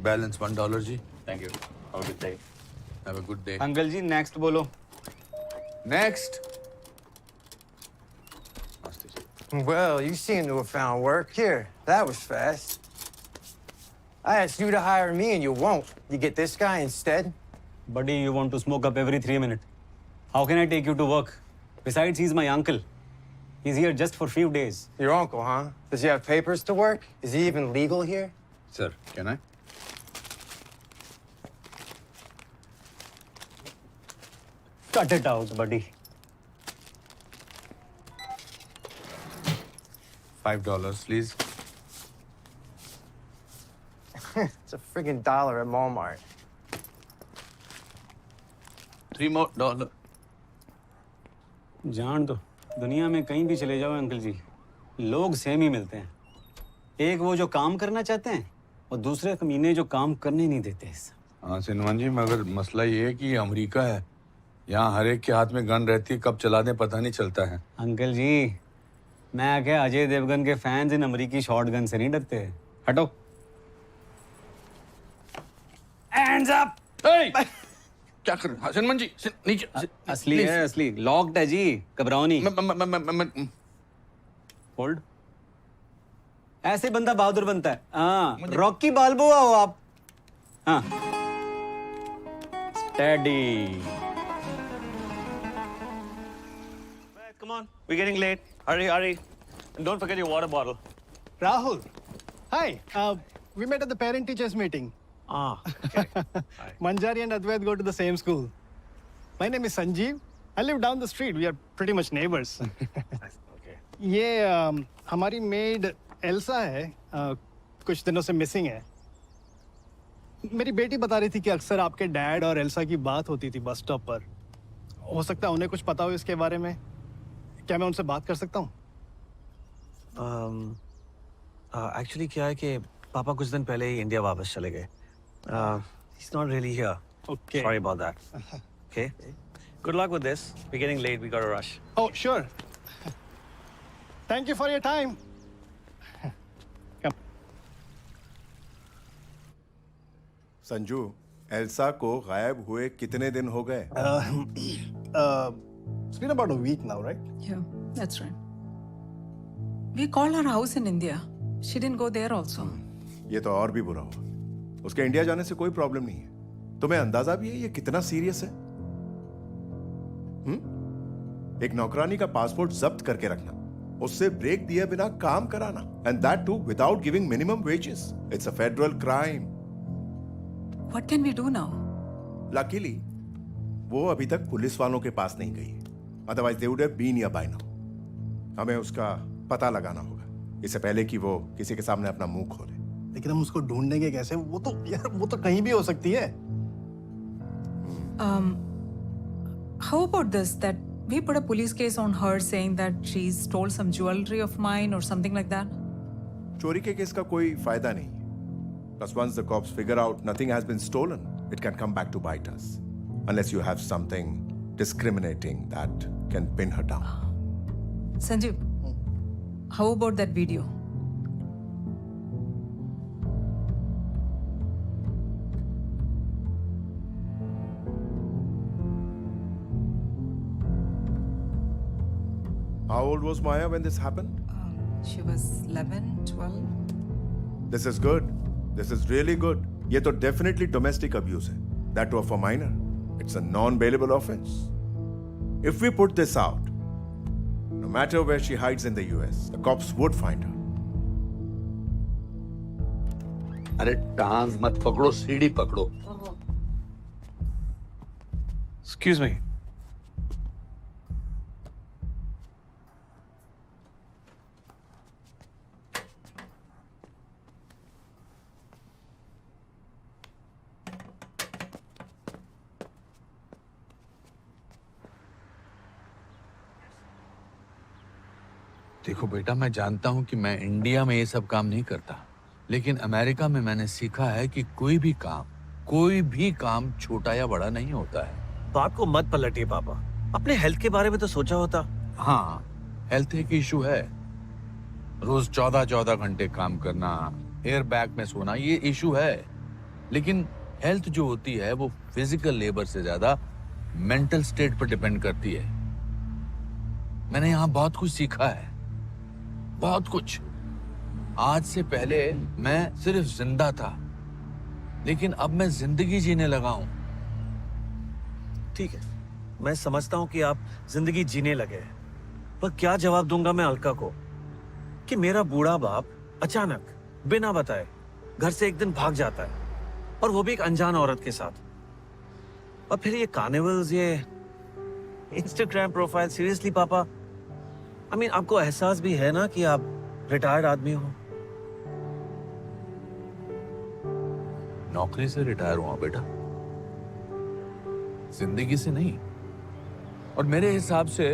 Balance $1 जी. Thank you. Have a good day. Have a good day. Uncle ji next बोलो. Next. Well, you seem to have found work. Here, that was fast. I asked you to hire me and you won't. You get this guy instead? Buddy, you want to smoke up every 3 minutes. How can I take you to work? Besides, he's my uncle. He's here just for few days. Your uncle, huh? Does he have papers to work? Is he even legal here? Sir, can I? Cut it out, buddy. $5, please. It's a friggin' dollar at Walmart. $3 more. जान दो, दुनिया में कहीं भी चले जाओ uncle जी, लोग same ही मिलते हैं। एक वो जो काम करना चाहते हैं और दूसरे कमीने जो काम करने नहीं देते। हाँ सिनवन जी, मगर मसला ये है कि ये अमेरिका है, यहाँ हर एक के हाथ में गन रहती है, कब चला दें पता नहीं चलता है। अंकल जी, मैं क्या अजय देवगन के फैंस इन अमेरिकी शॉट गन से नहीं डरते। हटो। Hands up! Hey! क्या कर रहे हैं सिनवन जी? नीचे। असली है, असली लॉक्ड है जी, घबराओ नहीं। होल्ड। ऐसे बंदा बहादुर बनता है। हाँ, रॉकी बाल्बोआ हो आप। हाँ। Steady. Come on, we're getting late. Hurry, hurry. And don't forget your water bottle. Rahul, hi. We met at the parent-teachers meeting. Ah, okay. Manjari and Advait go to the same school. My name is Sanjeev. I live down the street. We are pretty much neighbors. Okay. ये हमारी made Elsa है, कुछ दिनों से missing है। मेरी बेटी बता रही थी कि अक्सर आपके डैड और एल्सा की बात होती थी बस स्टॉप पर। हो सकता है उन्हें कुछ पता हो इसके बारे में। क्या मैं उनसे बात कर सकता हूँ? एक्चुअली क्या है कि पापा कुछ दिन पहले ही इंडिया वापस चले गए। He's not really here. Okay. Sorry about that. Okay. Good luck with this. We're getting late. We got to rush. Oh, sure. Thank you for your time. Come. Sanju, Elsa को गायब हुए कितने दिन हो गए? It's been about a week now, right? Yeah, that's right. We called her house in India. She didn't go there also. ये तो और भी बुरा हुआ। उसके इंडिया जाने से कोई प्रॉब्लम नहीं है। तुम्हें अंदाजा भी है ये कितना सीरियस है? एक नौकरानी का पासपोर्ट जब्त करके रखना, उससे ब्रेक दिए बिना काम कराना, and that too without giving minimum wages. It's a federal crime. What can we do now? Luckily, वो अभी तक पुलिस वालों के पास नहीं गई। Otherwise they would have been here by now. हमें उसका पता लगाना होगा इससे पहले कि वो किसी के सामने अपना मुंह खोले। लेकिन हम उसको ढूंढेंगे कैसे? वो तो कहीं भी हो सकती है। How about this? That we put a police case on her saying that she stole some jewelry of mine or something like that? चोरी के केस का कोई फायदा नहीं है। Because once the cops figure out nothing has been stolen, it can come back to bite us. Unless you have something discriminating that can pin her down. Sanjeev, how about that video? How old was Maya when this happened? She was 11, 12. This is good. This is really good. ये तो definitely domestic abuse है. That too for minor. It's a non-bailable offense. If we put this out, no matter where she hides in the US, the cops would find her. अरे टांग मत पकड़ो, सीढ़ी पकड़ो। Excuse me. देखो बेटा, मैं जानता हूं कि मैं इंडिया में ये सब काम नहीं करता, लेकिन अमेरिका में मैंने सीखा है कि कोई भी काम छोटा या बड़ा नहीं होता है। बात को मत पलटिए पापा, अपने हेल्थ के बारे में तो सोचा होता। हाँ, हेल्थ एक इशू है। रोज 14-14 घंटे काम करना, एयर बैग में सोना, ये इशू है। लेकिन हेल्थ जो होती है वो फिजिकल लेबर से ज्यादा मेंटल स्टेट पर डिपेंड करती है। मैंने यहाँ बहुत कुछ सीखा है, बहुत कुछ। आज से पहले मैं सिर्फ जिंदा था, लेकिन अब मैं जिंदगी जीने लगा हूं। ठीक है, मैं समझता हूं कि आप जिंदगी जीने लगे हैं, पर क्या जवाब दूंगा मैं अलका को कि मेरा बूढ़ा बाप अचानक बिना बताए घर से एक दिन भाग जाता है, और वो भी एक अनजान औरत के साथ। और फिर ये कार्निवल्स, ये इंस्टाग्राम प्रोफाइल, सीरियसली पापा, आई मीन आपको एहसास भी है ना कि आप रिटायर्ड आदमी हो? नौकरी से रिटायर हुआ बेटा, जिंदगी से नहीं। और मेरे हिसाब से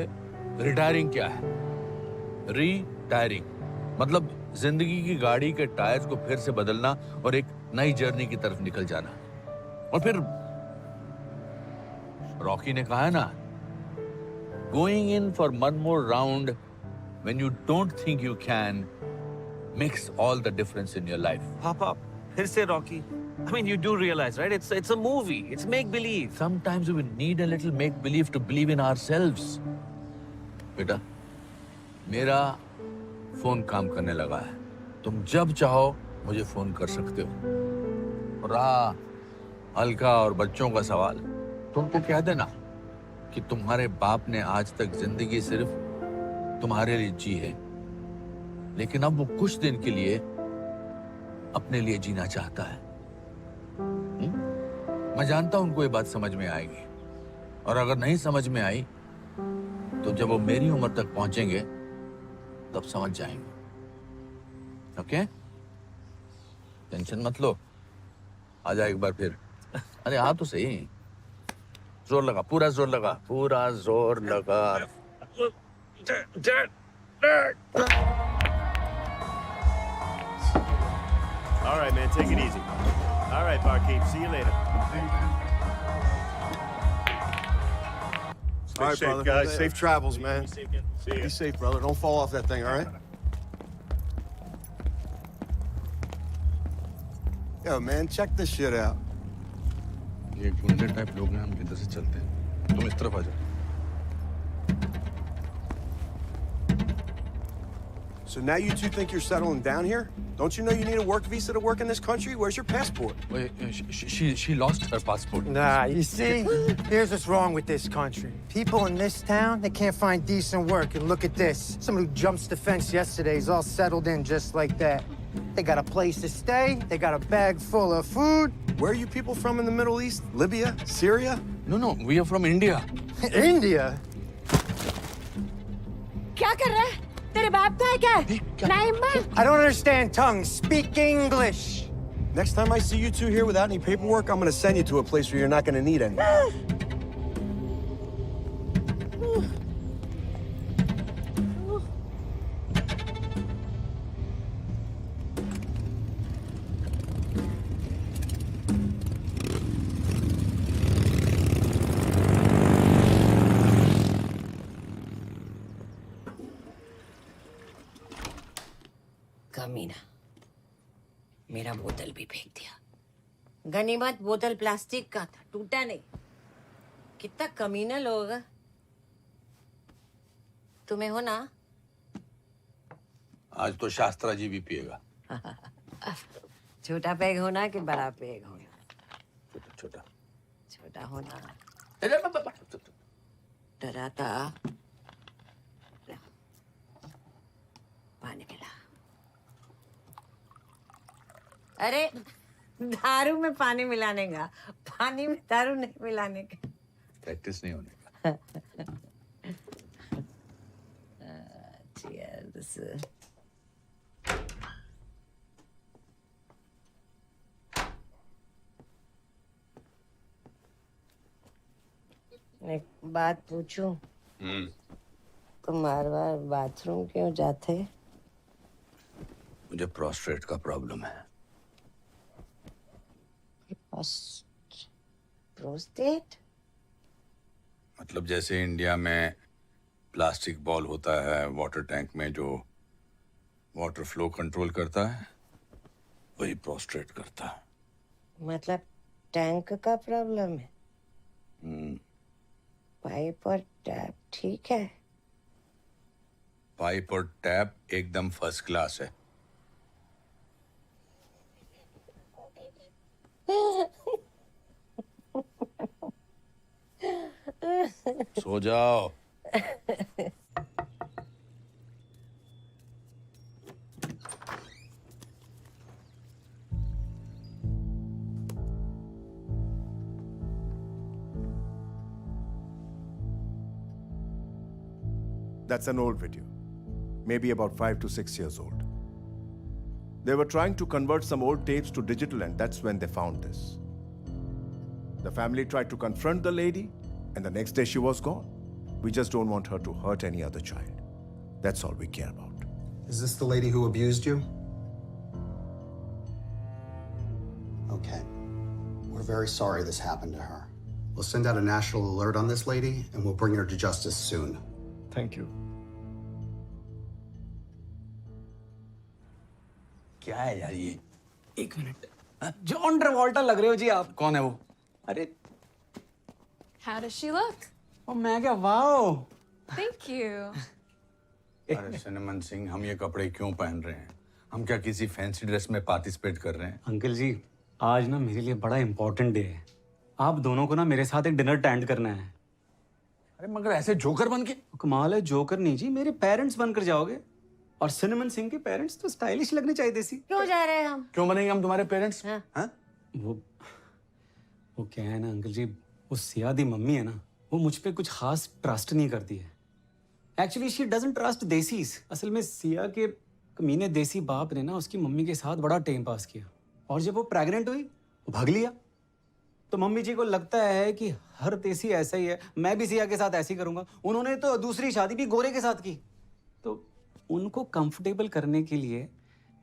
रिटायरिंग क्या है? रीटायरिंग मतलब जिंदगी की गाड़ी के टायर्स को फिर से बदलना और एक नई जर्नी की तरफ निकल जाना। और फिर रॉकी ने कहा है ना, going in for one more round when you don't think you can makes all the difference in your life. पापा फिर से Rocky, I mean, you do realize, right? It's a movie. It's make believe. Sometimes we need a little make believe to believe in ourselves. बेटा, मेरा phone काम करने लगा है। तुम जब चाहो मुझे फोन कर सकते हो। और अलका और बच्चों का सवाल, तुमको कह देना कि तुम्हारे बाप ने आज तक जिंदगी सिर्फ तुम्हारे लिए जी है, लेकिन अब वो कुछ दिन के लिए अपने लिए जीना चाहता है। मैं जानता हूं उनको ये बात समझ में आएगी, और अगर नहीं समझ में आई तो जब वो मेरी उम्र तक पहुंचेंगे तब समझ जाएंगे। ओके, टेंशन मत लो, आ जा एक बार फिर। अरे आ तो सही, जोर लगा, पूरा जोर लगा, पूरा जोर लगा। All right, man, take it easy. All right, barkeep, see you later. All right, safe, brother. guys. Safe travels, man. See ya. Be safe, brother. Don't fall off that thing, all right? Yo, man, check this shit out. ये गुंडे type लोग हैं, हम किधर से चलते हैं? तुम इस तरफ आ जाओ। So now you two think you're settling down here? Don't you know you need a work visa to work in this country? Where's your passport? Wait, she lost her passport. Nah, you see, here's what's wrong with this country. People in this town, they can't find decent work. And look at this. Someone who jumps the fence yesterday is all settled in just like that. They got a place to stay. They got a bag full of food. Where are you people from in the Middle East? Libya? Syria? No, we are from India. India? क्या कर रहा है? तेरे बाप का है क्या? Naima? I don't understand tongues. Speak English. Next time I see you two here without any paperwork, I'm gonna send you to a place where you're not gonna need any. कमीना, मेरा बोतल भी फेंक दिया। गनीमत बोतल प्लास्टिक का था, टूटा नहीं। कितना कमीना लोग। तुम्हें हो ना? आज तो शास्त्रा जी भी पिएगा। छोटा पैग होना कि बड़ा पैग होना? छोटा छोटा होना। डराता। पानी पिला। अरे दारू में पानी मिलाने का, पानी में दारू नहीं मिलाने का। प्रैक्टिस नहीं होने का। Cheers. एक बात पूछूं? तुम बार बार बाथरूम क्यों जाते? मुझे प्रोस्टेट का प्रॉब्लम है। प्रोस्टेट? मतलब जैसे इंडिया में प्लास्टिक बॉल होता है वाटर टैंक में जो वाटर फ्लो कंट्रोल करता है, वही प्रोस्टेट करता है। मतलब टैंक का प्रॉब्लम है? पाइप और टैप ठीक है? पाइप और टैप एकदम फर्स्ट क्लास है। सो जाओ। That's an old video, maybe about 5 to 6 years old. They were trying to convert some old tapes to digital, and that's when they found this. The family tried to confront the lady, and the next day she was gone. We just don't want her to hurt any other child. That's all we care about. Is this the lady who abused you? Okay. We're very sorry this happened to her. We'll send out a national alert on this lady, and we'll bring her to justice soon. Thank you. क्या है यार ये? एक minute, John Travolta लग रहे हो जी आप। कौन है वो? अरे How does she look? ओ मैं क्या, वाओ। Thank you. अरे सिनेमन सिंह, हम ये कपड़े क्यों पहन रहे हैं? हम क्या किसी फैंसी ड्रेस में पार्टिसिपेट कर रहे हैं? अंकल जी, आज ना मेरे लिए बड़ा इंपॉर्टेंट डे है। आप दोनों को ना मेरे साथ एक डिनर अटेंड करना है। अरे मगर ऐसे जोकर बन के? कमाल है, जोकर नहीं जी, मेरे पेरेंट्स बनकर जाओगे। और सिनेमन सिंह के पेरेंट्स तो स्टाइलिश लगने चाहिए देसी। क्यों जा रहे हैं हम? क्यों बनेंगे हम तुम्हारे पेरेंट्स? हाँ? वो क्या है ना अंकल जी, वो सिया दी मम्मी है ना, वो मुझ पे कुछ खास ट्रस्ट नहीं करती है। Actually she doesn't trust desis. असल में सिया के कमीने देसी बाप ने ना उसकी मम्मी के साथ बड़ा टाइम पास किया, और जब वो प्रेग्नेंट हुई वो भाग लिया। तो मम्मी जी को लगता है कि हर देसी ऐसा ही है, मैं भी सिया के साथ ऐसे ही करूंगा। उन्होंने तो दूसरी शादी भी गोरे के साथ की। तो उनको कंफर्टेबल करने के लिए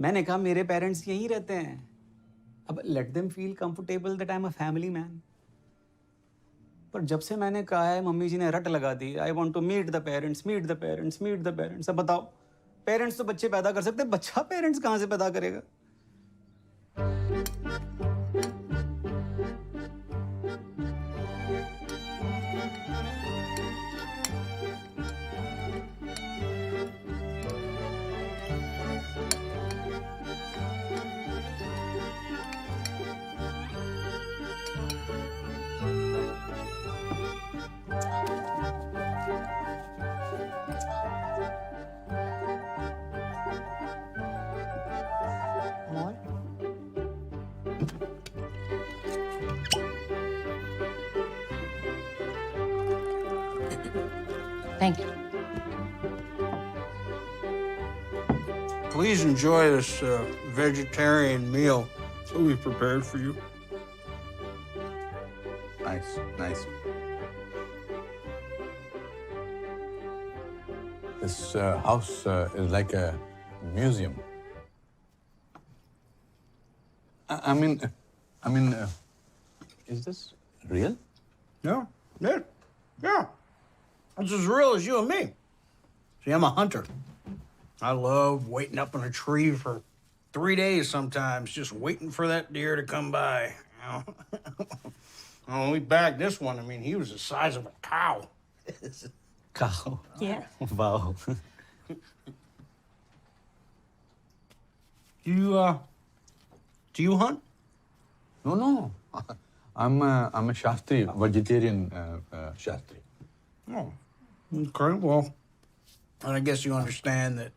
मैंने कहा मेरे पेरेंट्स यहीं रहते हैं, अब let them feel comfortable that I am a family man. पर जब से मैंने कहा है, मम्मी जी ने रट लगा दी, I want to meet the parents, meet the parents, meet the parents. अब बताओ, पेरेंट्स तो बच्चे पैदा कर सकते, बच्चा पेरेंट्स कहाँ से पैदा करेगा? Thank you. Please enjoy this vegetarian meal that we prepared for you. Nice, nice. This house is like a museum. I mean, is this real? Yeah. It's as real as you and me. See, I'm a hunter. I love waiting up in a tree for 3 days sometimes, just waiting for that deer to come by. You know? When we bagged this one, I mean, he was the size of a cow. Cow? Yeah. Wow. Do you hunt? No. I'm a Shastri, vegetarian Shastri. Oh, okay. Well, and I guess you understand that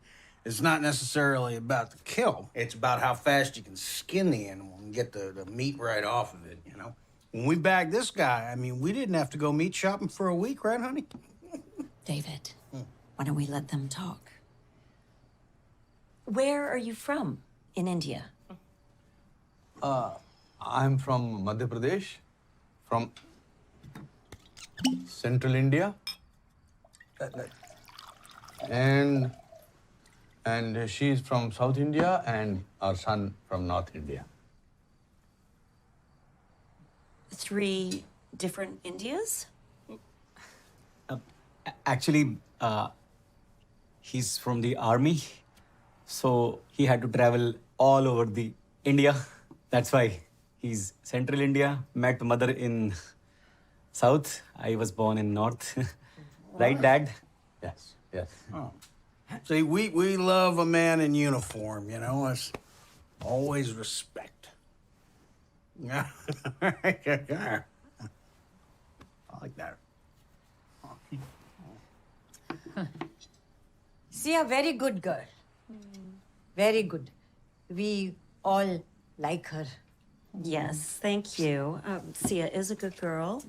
it's not necessarily about the kill. It's about how fast you can skin the animal and get the meat right off of it, you know? When we bagged this guy, I mean, we didn't have to go meat shopping for a week, right, honey? David, why don't we let them talk? Where are you from in India? I'm from Madhya Pradesh, from central India. And And she is from South India and our son from North India. 3 different Indias? Actually, he's from the army, so he had to travel all over the India. That's why he's Central India, met mother in South. I was born in North. Right, Dad? Yes, yes. Oh. See, we love a man in uniform, you know. It's always respect. Yeah. I like that. Sia, very good girl. Very good. We all like her. Yes, thank you. Sia is a good girl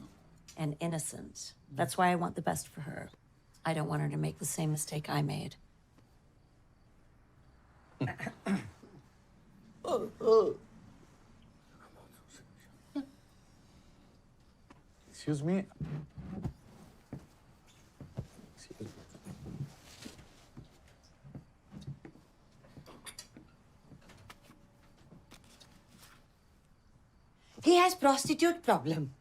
and innocent. That's why I want the best for her. I don't want her to make the same mistake I made. Excuse me. He has prostitute problem.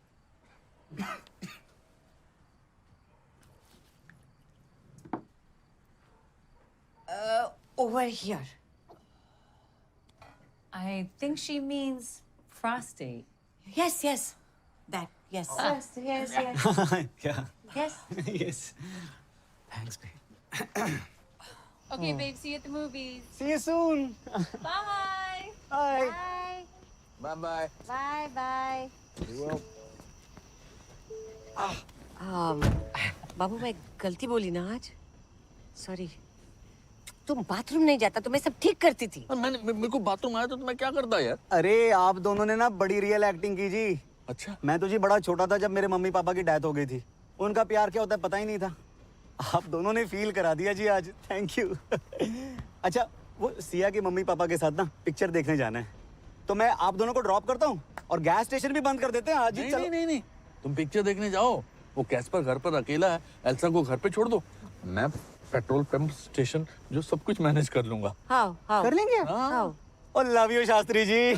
Over here. I think she means frosty. Yes, yes. That, yes. Yes, yes, yes. Yeah. Yes. Yes. Thanks, babe. Okay, babe, see you at the movies. See you soon. Bye. Bye. Bye bye. Bye, bye. बाबू मैं गलती बोली ना आज sorry तुम bathroom नहीं जाता तो मैं सब ठीक करती थी मेरे को बाथरूम आया तो मैं क्या करता यार? अरे आप दोनों ने ना बड़ी रियल एक्टिंग की जी। अच्छा। मैं तो जी बड़ा छोटा था जब मेरे मम्मी पापा की डेथ हो गई थी। उनका प्यार क्या होता है पता ही नहीं था। आप दोनों ने फील करा दिया जी आज। Thank you. अच्छा वो सिया के मम्मी पापा के साथ ना पिक्चर देखने जाना है तो मैं आप दोनों को ड्रॉप करता हूँ और गैस स्टेशन भी बंद कर देते हैं आज ही। नहीं, तुम पिक्चर देखने जाओ। वो कैस्पर घर पर अकेला है, एल्सा को घर पे छोड़ दो। मैं पेट्रोल पंप स्टेशन जो सब कुछ मैनेज कर लूंगा। हाँ कर लेंगे? हाँ और love you Shastri ji.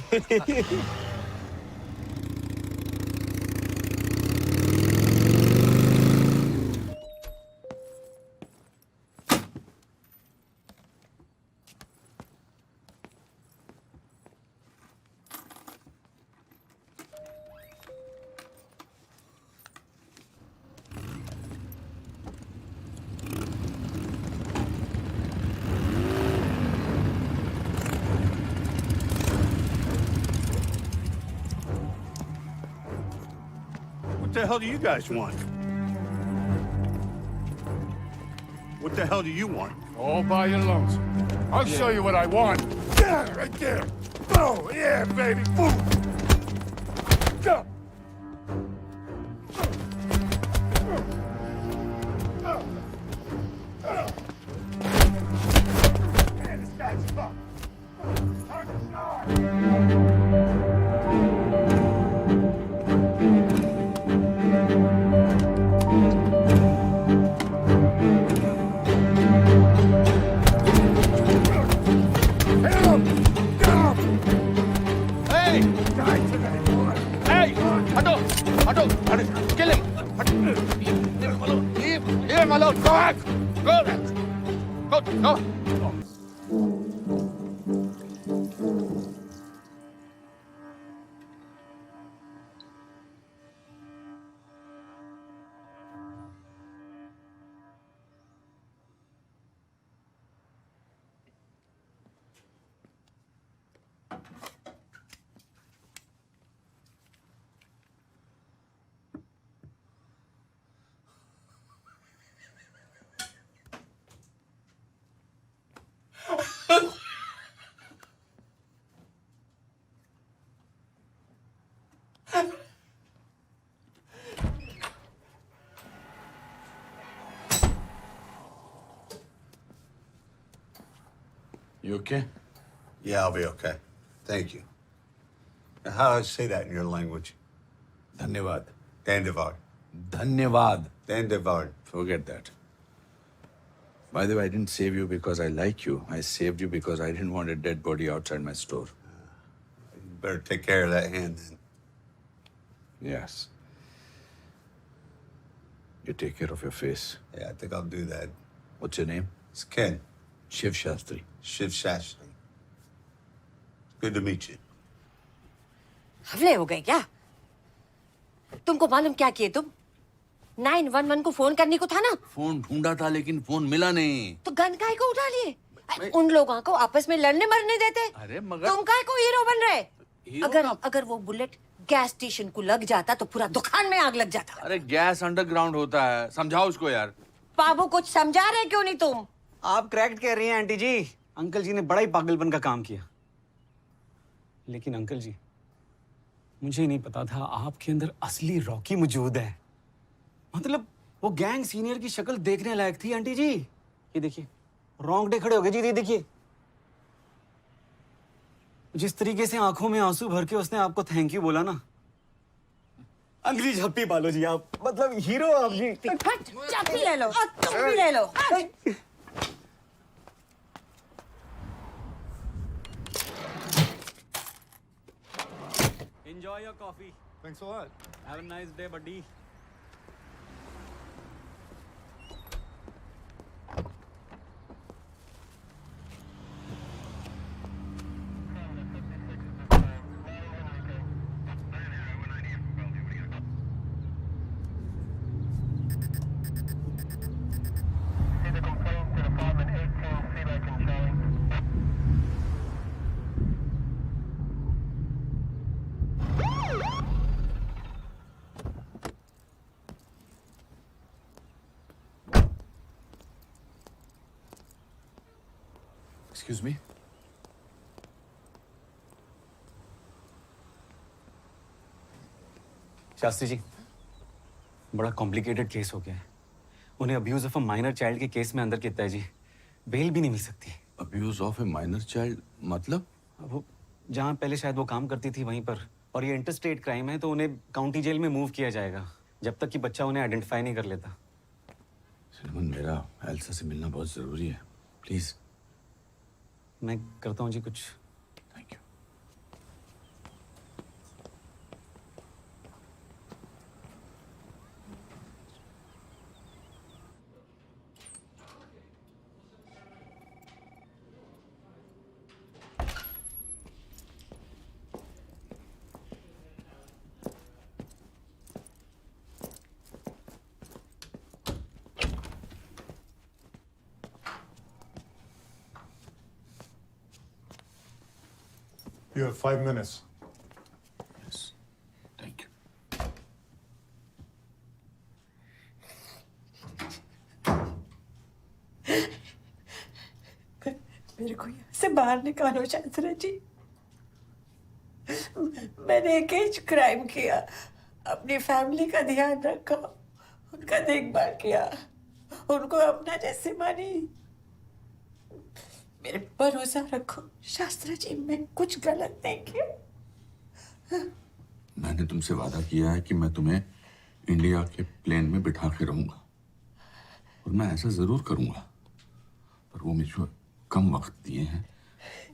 What the hell do you guys want? What the hell do you want? All by your lonesome. I'll show you what I want. Yeah, right there. Oh, yeah, baby. Boom. Go. Man, this guy's fucked. Hard to start. Kill him! Leave him alone! Leave him alone! Go back! Go back! Go! You okay? Yeah, I'll be okay. Thank you. Now, how do I say that in your language? Dhanyavad. Dandavad. Dhanyavad. Dandavad. Forget that. By the way, I didn't save you because I like you. I saved you because I didn't want a dead body outside my store. You better take care of that hand then. Yes. You take care of your face. Yeah, I think I'll do that. What's your name? It's Ken. Shiv Shastri. Shiv Shastri. Good to meet you. हवले हो गए क्या? तुमको मालूम क्या किए तुम? 911 को phone करने को था ना? फोन ढूंढा था लेकिन फोन मिला नहीं। तो गन काय को उठा लिए? उन लोगों को आपस में लड़ने मरने देते? अरे मगर तुम काय को हीरो बन रहे? हीरो अगर वो बुलेट गैस स्टेशन को लग जाता तो पूरा दुकान में आग लग जाता। अरे गैस अंडरग्राउंड होता है, समझाओ उसको यार। बाबू कुछ समझा रहे क्यों नहीं तुम? आप करेक्ट कह रही हैं आंटी जी। अंकल जी ने बड़ा ही पागलपन का काम किया। लेकिन अंकल जी, मुझे नहीं पता था आपके अंदर असली रॉकी मौजूद है। मतलब वो गैंग सीनियर की शक्ल देखने लायक थी आंटी जी। ये देखिए, रोंगटे खड़े हो गए जी। ये देखिए, जिस तरीके से आंखों में आंसू भर के उसने आपको थैंक यू बोला ना, अंगली झप्पी पालो जी आप। मतलब हीरो आप जी। चाबी ले लो, तुम भी ले लो। Enjoy your coffee. Thanks a lot. Have a nice day, buddy. Excuse me? Shastri ji, बड़ा कॉम्प्लिकेटेड केस हो गया है। उन्हें abuse of a minor child के केस में अंदर कितना है जी। बेल भी नहीं मिल सकती। Abuse of A minor child मतलब? वो जहाँ पहले शायद वो काम करती थी वहीं पर, और ये इंटरस्टेट क्राइम है तो उन्हें काउंटी जेल में मूव किया जाएगा जब तक कि बच्चा उन्हें आइडेंटिफाई नहीं कर लेता। सिनेमन, मेरा एल्सा से मिलना बहुत जरूरी है, प्लीज। मैं करता हूँ जी कुछ। Thank you. You have 5 minutes. Yes. Thank you. मेरे को यहाँ से बाहर निकालो शास्त्री जी। मैंने एक एज क्राइम किया, अपनी फैमिली का ध्यान रखा, उनका देखभाल किया, उनको अपना जैसे मानी। मेरे भरोसा रखो शास्त्री जी, मैं कुछ गलत नहीं किया। मैंने तुमसे वादा किया है कि मैं तुम्हें इंडिया के प्लेन में बिठा के रहूंगा, और मैं ऐसा जरूर करूंगा, पर वो मुझे कम वक्त दिए हैं।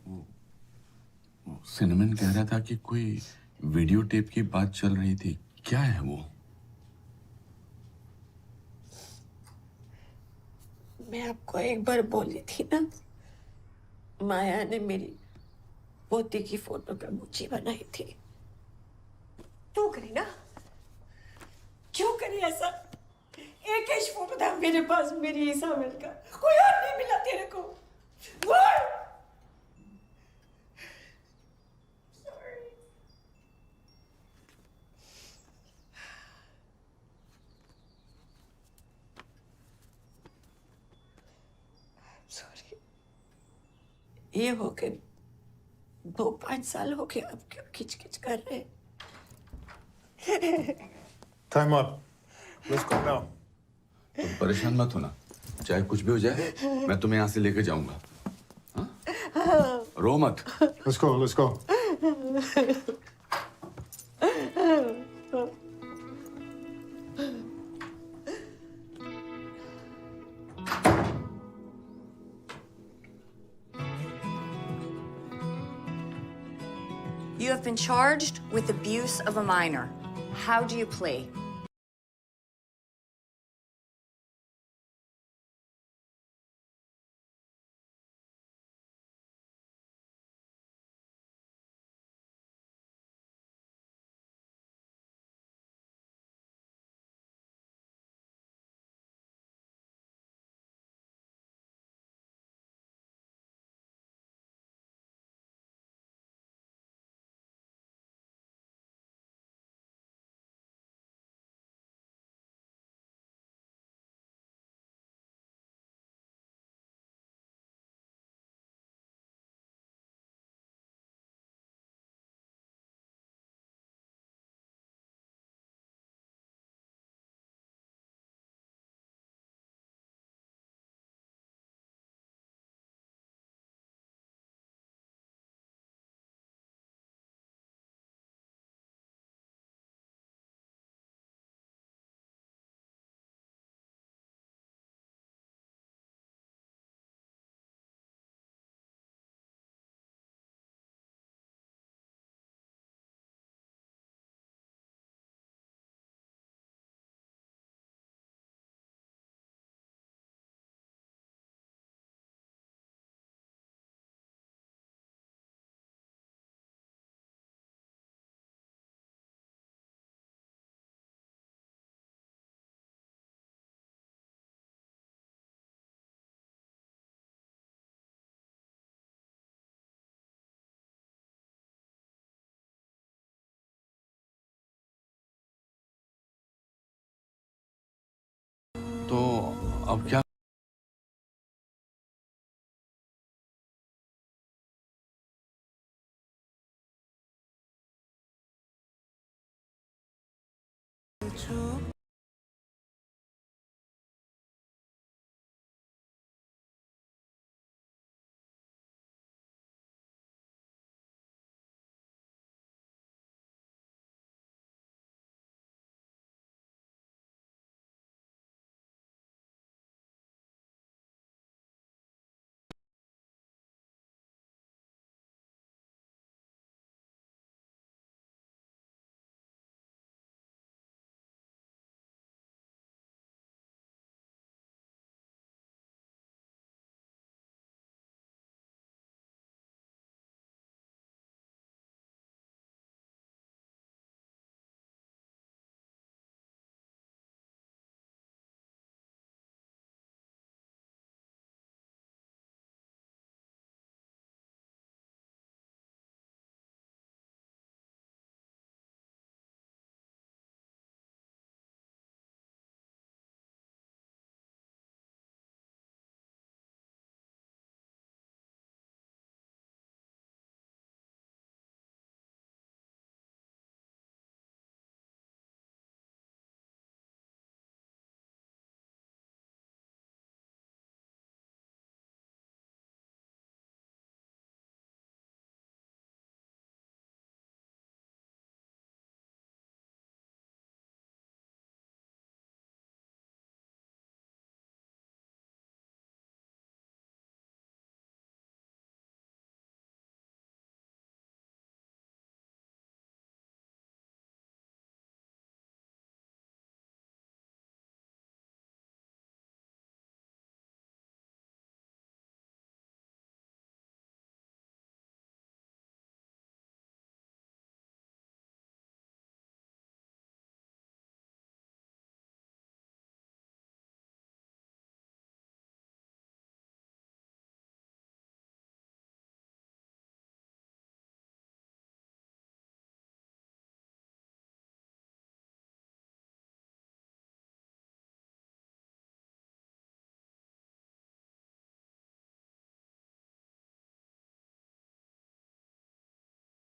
वो सिनेमन कह रहा था कि कोई वीडियो टेप की बात चल रही थी, क्या है वो? मैं आपको एक बार बोली थी ना, माया ने मेरी पोती की फोटो पे मुझे बनाई थी। क्यों करी ना? क्यों करी ऐसा? एक ही फोटो था मेरे पास, मेरी इसाबेल का, कोई और नहीं मिला तेरे को। What? Sorry. ये हो गए 2-5 साल हो गए, अब क्यों खिच-खिच कर रहे? Time up. Let's go now. तुम परेशान मत होना, चाहे कुछ भी हो जाए मैं तुम्हें यहाँ से लेकर जाऊंगा। हाँ? रो मत। Let's go, let's go. You have been charged with abuse of a minor. How do you plea? तो अब क्या?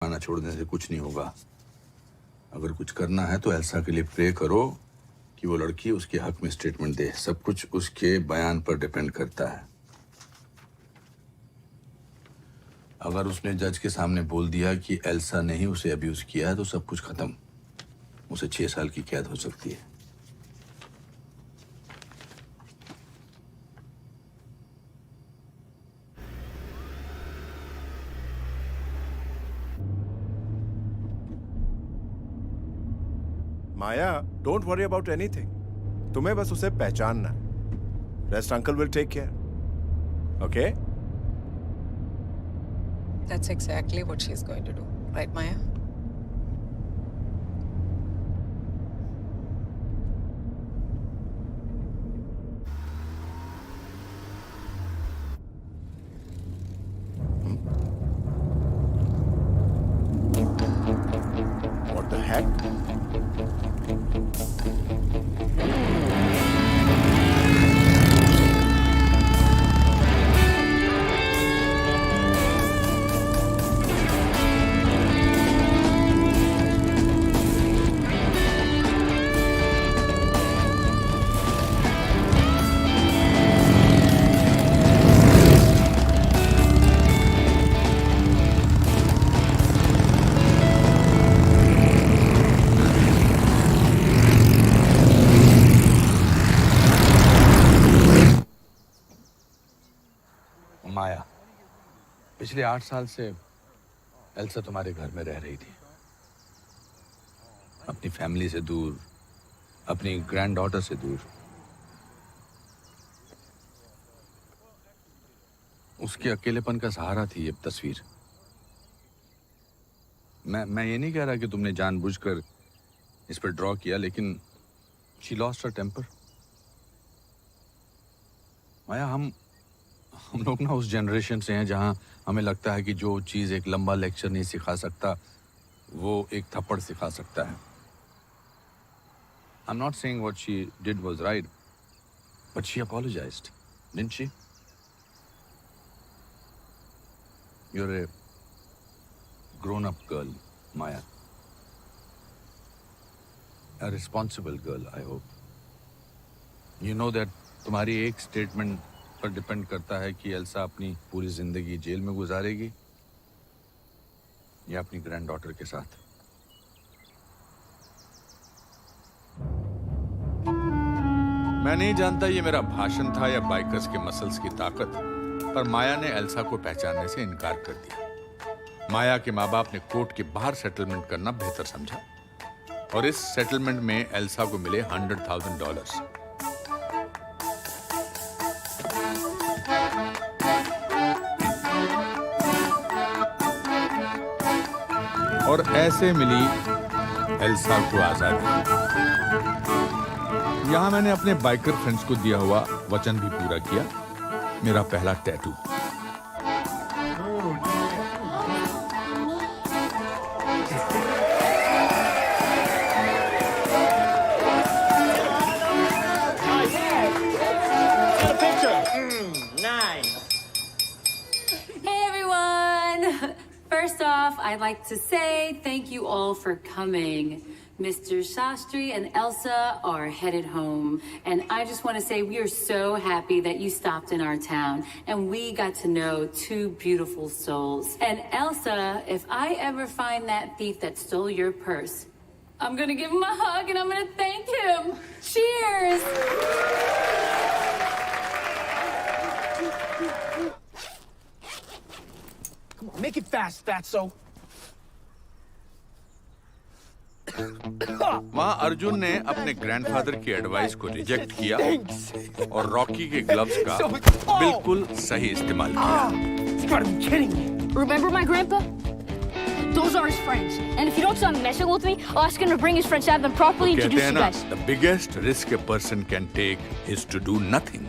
खाना छोड़ने से कुछ नहीं होगा। अगर कुछ करना है तो एल्सा के लिए प्रे करो कि वो लड़की उसके हक में स्टेटमेंट दे। सब कुछ उसके बयान पर डिपेंड करता है। अगर उसने जज के सामने बोल दिया कि एल्सा ने ही उसे अब्यूज किया है तो सब कुछ खत्म। उसे 6 साल की कैद हो सकती है। माया, don't worry about anything. तुम्हें बस उसे पहचानना है. Rest uncle will take care. Okay? That's exactly what she's going to do. Right, Maya? What the heck? माया, पिछले 8 साल से एल्सा तुम्हारे घर में रह रही थी, अपनी फैमिली से दूर, अपनी ग्रैंड डॉटर से दूर। उसके अकेलेपन का सहारा थी ये तस्वीर। मैं ये नहीं कह रहा कि तुमने जानबूझकर इस पर ड्रॉ किया, लेकिन शी लॉस्ट हर टेम्पर। माया, हम लोग ना उस जनरेशन से हैं जहां हमें लगता है कि जो चीज़ एक लंबा लेक्चर नहीं सिखा सकता, वो एक थप्पड़ सिखा सकता है। I'm not saying what she did was right, but she apologized, didn't she? You're a grown-up girl, Maya. A responsible girl, I hope. You know that तुम्हारी एक स्टेटमेंट पर डिपेंड करता है कि एल्सा अपनी पूरी जिंदगी जेल में गुजारेगी या अपनी ग्रैंड डॉटर के साथ। मैं नहीं जानता ये मेरा भाषण था या बाइकर्स के मसल्स की ताकत, पर माया ने एल्सा को पहचानने से इनकार कर दिया। माया के माँ बाप ने कोर्ट के बाहर सेटलमेंट करना बेहतर समझा और इस सेटलमेंट में एल्सा को मिले $100,000। और ऐसे मिली एल्सा को आजादी। यहां मैंने अपने बाइकर फ्रेंड्स को दिया हुआ वचन भी पूरा किया, मेरा पहला tattoo. First off, I'd like to say thank you all for coming. Mr. Shastri and Elsa are headed home. And I just want to say we are so happy that you stopped in our town and we got to know two beautiful souls. And Elsa, if I ever find that thief that stole your purse, I'm going to give him a hug and I'm going to thank him. Cheers! Come on, make it fast, Fatso. वहाँ अर्जुन ने अपने grandfather की advice को reject किया और Rocky के gloves का बिल्कुल सही इस्तेमाल किया। Remember my grandpa? Those are his friends. And if you don't stop messing with me, I'll ask him to bring his friends to have them properly introduce you guys. The biggest risk a person can take is to do nothing.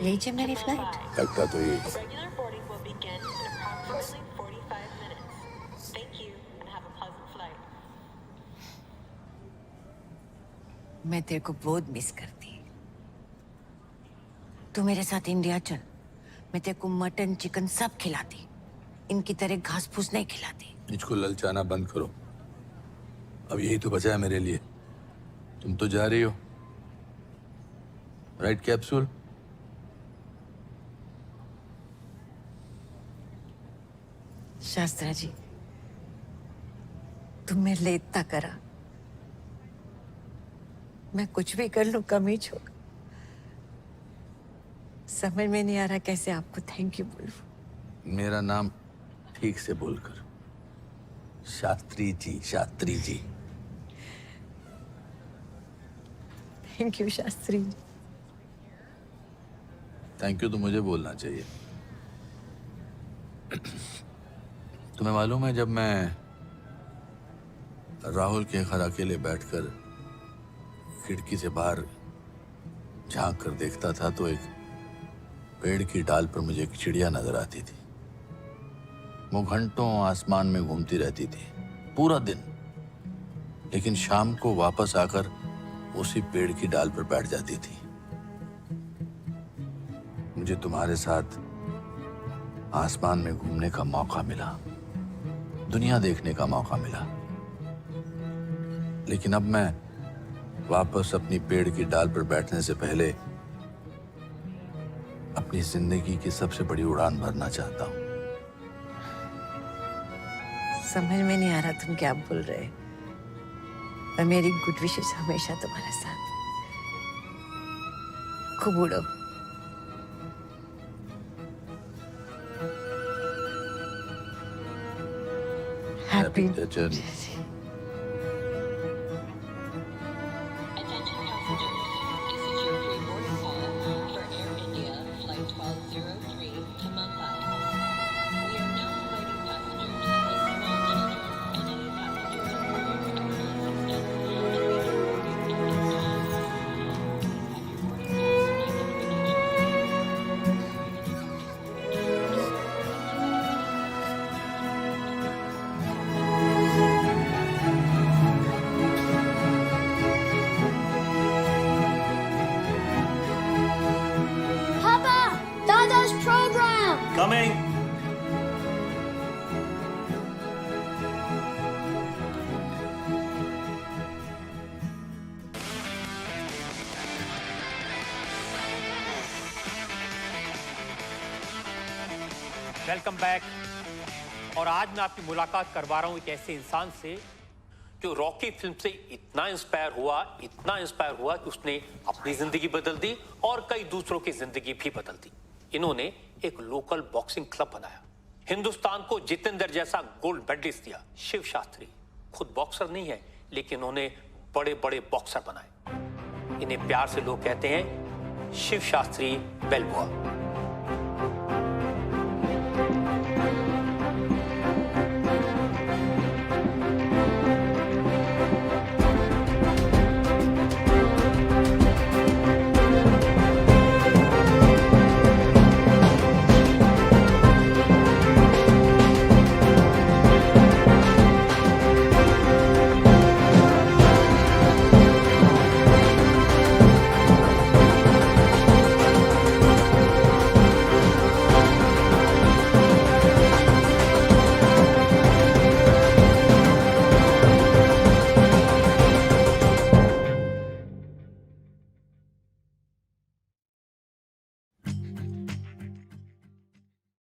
यही है मेरी flight. लगता तो यही। मैं तेरे को बहुत मिस करती। तू मेरे साथ इंडिया चल, मैं तेरे को मटन चिकन सब खिलाती। इनकी तरह घास फूस नहीं खिलाती। मुझको ललचाना बंद करो। अब यही तो बचा है मेरे लिए। तुम तो जा रही हो, राइट कैप्सूल? शास्त्रा जी, तुम मेरे लिए इतना करा, मैं कुछ भी कर लूं कमी छोड़। समझ में नहीं आ रहा कैसे आपको थैंक यू बोलूं। मेरा नाम ठीक से बोलकर। Shastri ji, Shastri ji. Thank you Shastri ji. Thank you तो मुझे बोलना चाहिए। तुम्हें मालूम है, जब मैं राहुल के घर अकेले बैठकर खिड़की से बाहर झांक कर देखता था तो एक पेड़ की डाल पर मुझे एक चिड़िया नजर आती थी। वो घंटों आसमान में घूमती रहती थी पूरा दिन, लेकिन शाम को वापस आकर उसी पेड़ की डाल पर बैठ जाती थी। मुझे तुम्हारे साथ आसमान में घूमने का मौका मिला, दुनिया देखने का मौका मिला, लेकिन अब मैं वापस अपनी पेड़ की डाल पर बैठने से पहले अपनी जिंदगी की सबसे बड़ी उड़ान भरना चाहता हूं। समझ में नहीं आ रहा तुम क्या बोल रहे, पर मेरी गुड विशेस हमेशा तुम्हारे साथ। खूब उड़ो। Happy journey. Papa, Dada's program. Coming. Welcome back. और आज मैं आपकी मुलाकात करवा रहा हूं एक ऐसे इंसान से जो रॉकी फिल्म से इतना इंस्पायर हुआ कि उसने अपनी जिंदगी बदल दी और कई दूसरों की जिंदगी भी बदल दी। इन्होंने एक लोकल बॉक्सिंग क्लब बनाया, हिंदुस्तान को जितेंद्र जैसा गोल्ड मेडलिस्ट दिया। शिव शास्त्री खुद बॉक्सर नहीं है, लेकिन उन्होंने बड़े बड़े बॉक्सर बनाए। इन्हें प्यार से लोग कहते हैं शिव शास्त्री बेलबुआ।